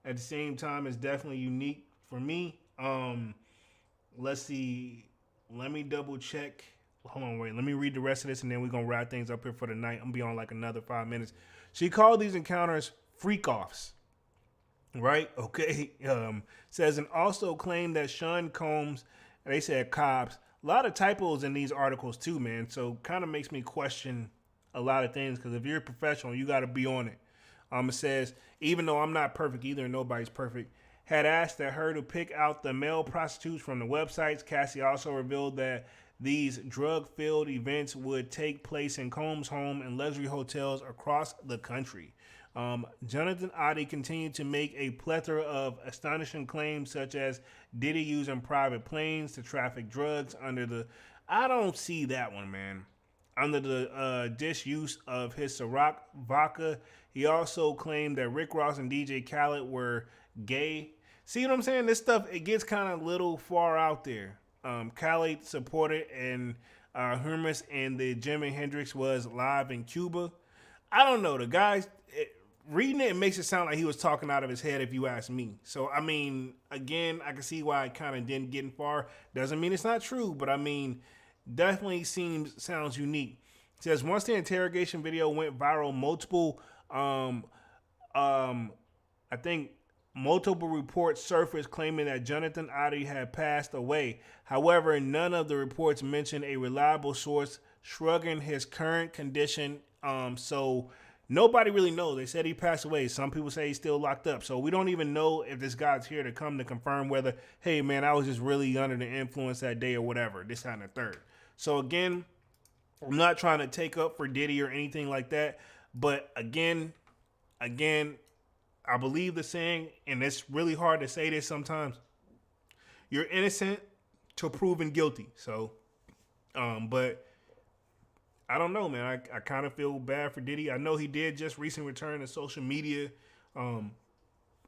Speaker 2: at the same time, it's definitely unique for me. Let's see. Let me double check. Hold on, wait. Let me read the rest of this, and then we're going to wrap things up here for the night. I'm going to be on like another 5 minutes. She called these encounters freak-offs, right? Okay. Says, and also claimed that Sean Combs, they said cops, a lot of typos in these articles too, man. So kind of makes me question a lot of things, because if you're a professional, you got to be on it. It says, even though I'm not perfect either, and nobody's perfect, had asked that her to pick out the male prostitutes from the websites. Cassie also revealed that these drug-filled events would take place in Combs' home and luxury hotels across the country. Jonathan Oddie continued to make a plethora of astonishing claims, such as Diddy using private planes to traffic drugs under the... I don't see that one, man. Under the disuse of his Ciroc vodka. He also claimed that Rick Ross and DJ Khaled were gay. See what I'm saying? This stuff, it gets kind of little far out there. Khaled supported and Hermes and the Jimi Hendrix was live in Cuba. I don't know. The guys... reading it makes it sound like he was talking out of his head, if you ask me. So, I mean, again, I can see why it kind of didn't get far. Doesn't mean it's not true, but I mean, definitely sounds unique. It says, once the interrogation video went viral, multiple reports surfaced claiming that Jonathan Oddie had passed away. However, none of the reports mentioned a reliable source shrugging his current condition. So nobody really knows. They said he passed away. Some people say he's still locked up. So we don't even know if this guy's here to come to confirm whether, hey, man, I was just really under the influence that day or whatever, this, that, and the third. So, again, I'm not trying to take up for Diddy or anything like that. But, again, I believe the saying, and it's really hard to say this sometimes, you're innocent till proven guilty. So, but I don't know, man. I kind of feel bad for Diddy. I know he did just recently return to social media. And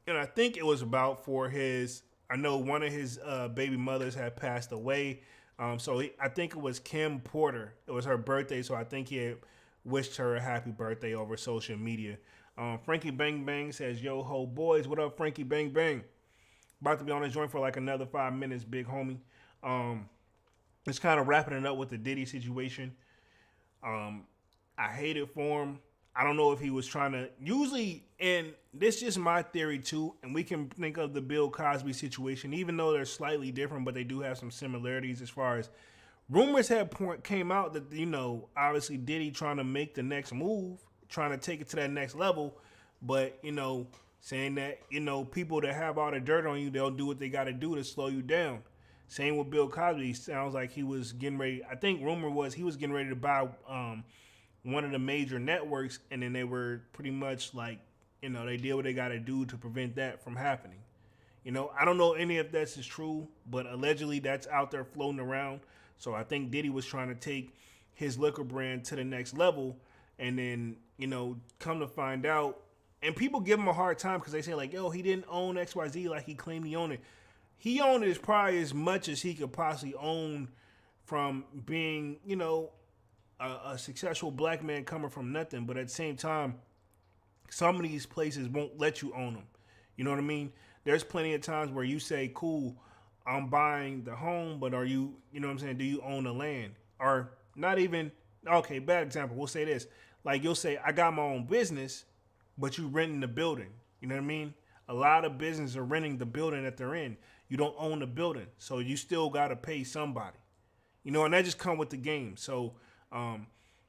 Speaker 2: I think it was about for his, I know one of his baby mothers had passed away. I think it was Kim Porter. It was her birthday, so I think he had wished her a happy birthday over social media. Frankie Bang Bang says, yo ho boys, what up, Frankie Bang Bang? About to be on this joint for like another 5 minutes, big homie. It's kind of wrapping it up with the Diddy situation. I hate it for him. I don't know if he was trying to usually, and this is just my theory too, and we can think of the Bill Cosby situation, even though they're slightly different, but they do have some similarities as far as rumors came out that, obviously Diddy trying to make the next move, trying to take it to that next level, but, saying that, people that have all the dirt on you, they'll do what they got to do to slow you down. Same with Bill Cosby. Sounds like he was getting ready. I think rumor was he was getting ready to buy one of the major networks, and then they were pretty much like, they did what they got to do to prevent that from happening. I don't know any of this is true, but allegedly that's out there floating around. So I think Diddy was trying to take his liquor brand to the next level, and then, come to find out, and people give him a hard time because they say like, yo, he didn't own XYZ like he claimed he owned it. He owned it probably as much as he could possibly own from being, a successful black man coming from nothing. But at the same time, some of these places won't let you own them. You know what I mean? There's plenty of times where you say, cool, I'm buying the home, but are you, what I'm saying, do you own the land? Or not even, okay, bad example, we'll say this. Like you'll say, I got my own business, but you renting the building. You know what I mean? A lot of businesses are renting the building that they're in. You don't own the building, so you still got to pay somebody. And that just come with the game. So,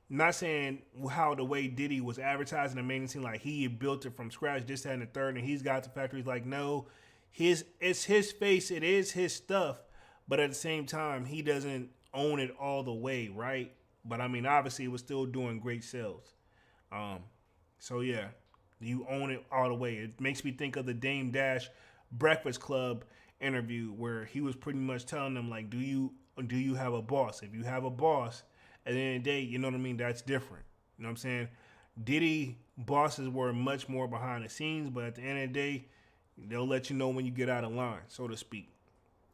Speaker 2: not saying how the way Diddy was advertising and making it seem like he had built it from scratch, this, that, and the third, and he's got the factories. Like, no, it's his face, it is his stuff, but at the same time, he doesn't own it all the way, right? But I mean, obviously, it was still doing great sales. So yeah, you own it all the way. It makes me think of the Dame Dash Breakfast Club interview where he was pretty much telling them like, do you have a boss? If you have a boss, at the end of the day, you know what I mean, that's different. You know what I'm saying? Diddy bosses were much more behind the scenes, but at the end of the day, they'll let you know when you get out of line, so to speak.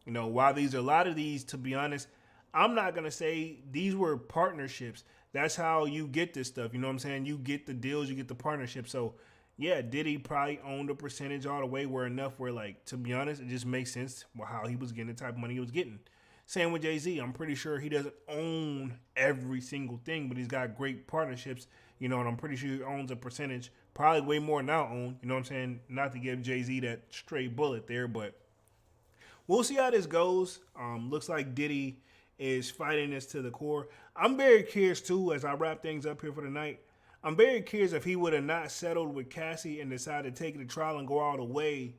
Speaker 2: While these are a lot of these, to be honest, I'm not gonna say these were partnerships. That's how you get this stuff. You know what I'm saying? You get the deals, you get the partnerships. So yeah, Diddy probably owned a percentage all the way where enough where, like, to be honest, it just makes sense how he was getting the type of money he was getting. Same with Jay-Z. I'm pretty sure he doesn't own every single thing, but he's got great partnerships, and I'm pretty sure he owns a percentage, probably way more than I own, you know what I'm saying? Not to give Jay-Z that straight bullet there, but we'll see how this goes. Looks like Diddy is fighting this to the core. I'm very curious, too, as I wrap things up here for the night. I'm very curious if he would have not settled with Cassie and decided to take it to trial and go all the way,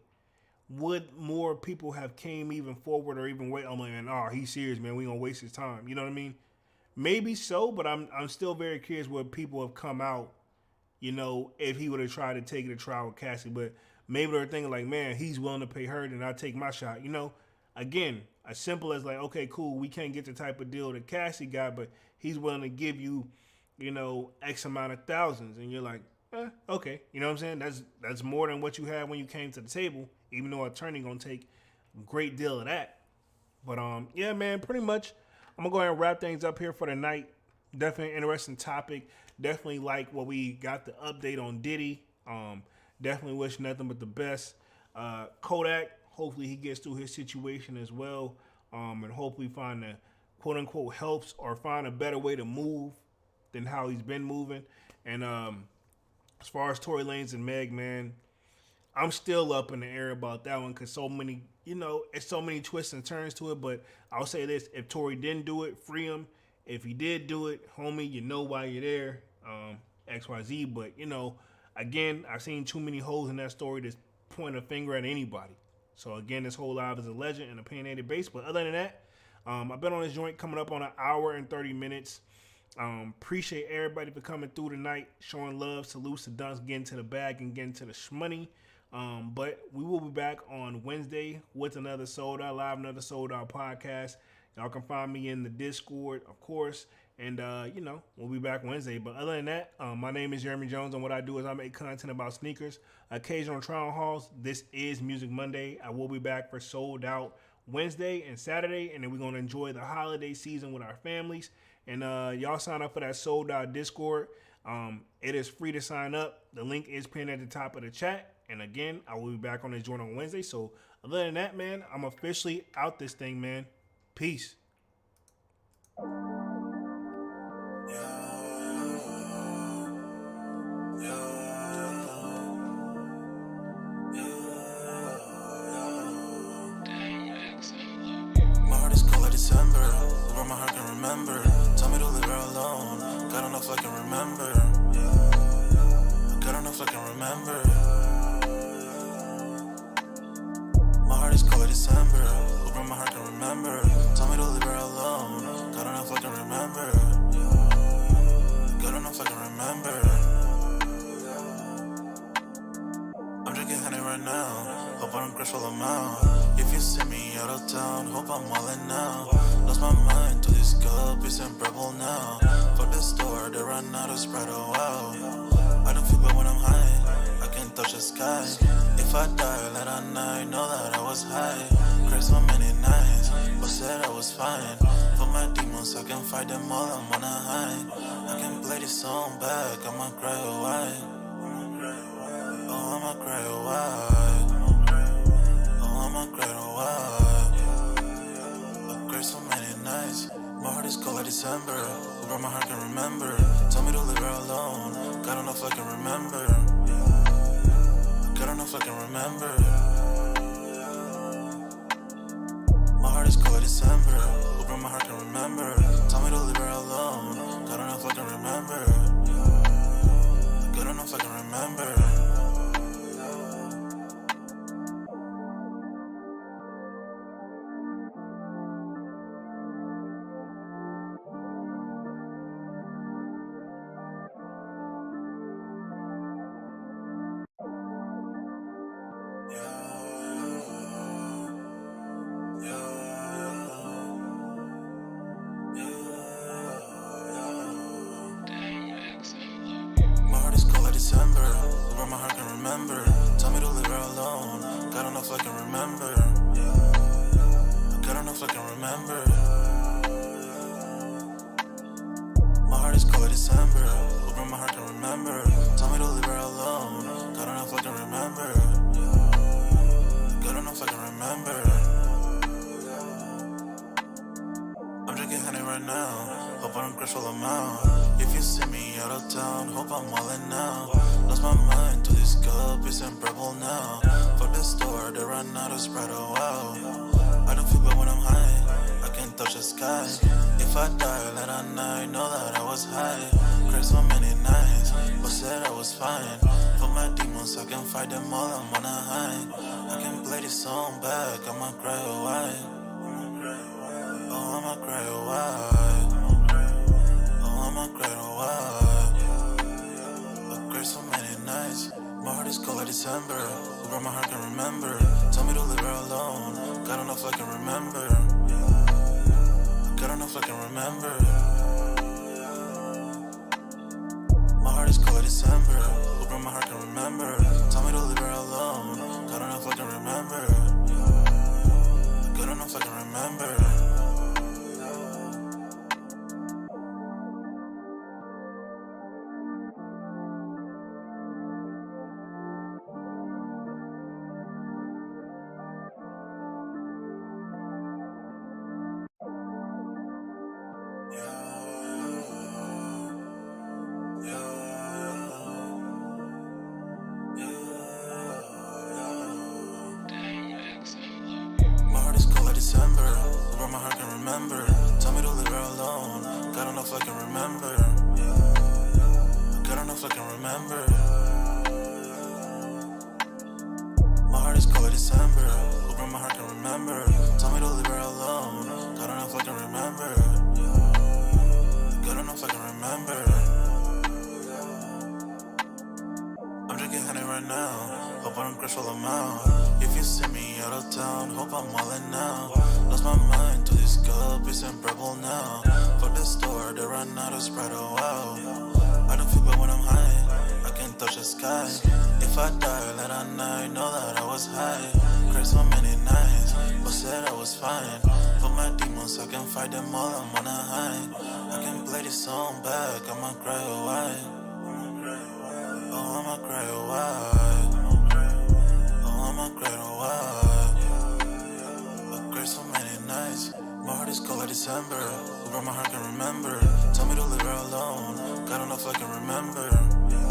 Speaker 2: would more people have came even forward or even wait? I'm like, man, oh, he's serious, man. We gonna waste his time. You know what I mean? Maybe so, but I'm still very curious what people have come out, if he would have tried to take it to trial with Cassie. But maybe they're thinking like, man, he's willing to pay her, then I'll take my shot. Again, as simple as like, okay, cool, we can't get the type of deal that Cassie got, but he's willing to give you, X amount of thousands, and you're like, okay, you know what I'm saying? That's more than what you had when you came to the table, even though attorney gonna take a great deal of that. But yeah, man, pretty much, I'm gonna go ahead and wrap things up here for the night. Definitely an interesting topic. Definitely like what we got the update on Diddy. Definitely wish nothing but the best. Kodak, hopefully he gets through his situation as well, and hopefully find a quote unquote helps or find a better way to move than how he's been moving. And as far as Tory Lanez and Meg, man, I'm still up in the air about that one because so many, it's so many twists and turns to it. But I'll say this: if Tory didn't do it, free him. If he did do it, homie, you know why you're there. XYZ. But again, I've seen too many holes in that story to point a finger at anybody. So again, this whole live is a legend and opinionated base. But other than that, I've been on this joint coming up on an hour and 30 minutes. Appreciate everybody for coming through tonight, showing love, salutes to Dunks, getting to the bag and getting to the shmoney. But we will be back on Wednesday with another Sold Out Live, another Sold Out podcast. Y'all can find me in the Discord, of course, and we'll be back Wednesday. But other than that, my name is Jeremy Jones, and what I do is I make content about sneakers, occasional trial hauls. This is Music Monday. I will be back for Sold Out Wednesday and Saturday, and then we're gonna enjoy the holiday season with our families. And y'all sign up for that Sold Out Discord. It is free to sign up. The link is pinned at the top of the chat. And again, I will be back on this joint on Wednesday. So other than that, man, I'm officially out this thing, man. Peace.
Speaker 1: My heart is cold like December, where my heart can remember. Tell me to leave her alone, God don't know if I can remember. God don't know if I can remember. My heart is cold like December, where my heart can remember. Tell me to leave her alone, God don't know if I can remember. God don't know if I can remember. I'm drinking honey right now, hope I don't crash while I'm out. If you see me out of town, hope I'm wildin' now. Lost my mind to this cup, it's unbearable now. Fuck the store, they run out of Sprite, oh wow. I don't feel bad when I'm high, I can't touch the sky. If I die late at night, know that I was high. Cried so many nights, but said I was fine. For my demons, I can fight them all, I'm on a high. I can play this song back, I'ma cry or why. Oh, I'ma cry or why. Oh, I'ma cry or why. I cried so many nights. My heart is cold like December, where my heart can remember. Tell me to leave her alone, God don't know if I can remember. God don't know if I can remember. My heart is cold like December, where my heart can remember. Tell me to leave her alone, God don't know if I can remember. God don't know if I can remember. My heart is cold like December, where my heart can remember. Tell me to leave her alone, God don't know if I can remember. God don't know if I can remember. My heart is cold like December, where my heart can remember. Tell me to leave her alone, God don't know if I can remember. God don't know if I can remember. I'm drinking honey right now, hope I don't crash while I'm out. If you see me out of town, hope I'm wildin' now. Lost my mind to this cup, it's unbearable now. Fuck the store, they run out of Sprite, oh wow. I don't feel bad when I'm high, I can't touch the sky. If I die late at night, know that I was high. Cried so many nights, but said I was fine. For my demons, I can fight them all, I'm on a high. I can play this song back, I'ma cry or why. Oh, I'ma cry or why. Oh, I'ma cry or why. I cried so many nights. My heart is cold like December, where my heart can remember. Tell me to leave her alone, God don't know if I can remember. God don't know if I can remember. My heart is cold like December, where my heart can remember. Tell me to leave her alone, God don't know if I can remember. God don't know if I can remember. My heart is cold like December, where my heart can remember. Tell me to leave her alone, God don't know if I can remember. God don't know if I can remember. My heart is cold like December, where my heart can remember. Tell me to leave her alone, God don't know if I can remember. God don't know if I can remember. I'm drinking honey right now, hope I don't crash while I'm out. If you see me out of town, hope I'm wildin' now. Lost my mind to this cup, it's unbearable now. Fuck the store, they run out of Sprite, oh wow. I don't feel bad when I'm high, I can't touch the sky. If I die late at night, know that I was high. Cried so many nights, but said I was fine. For my demons, I can fight them all, I'm on a high. I can play this song back, I'ma cry or why. Oh, I'ma cry or why. Oh, I'ma cry or why. I cried so many nights. My heart is it's cold like December. Who broke my heart can remember. Told me to leave her alone. God don't know if I can remember.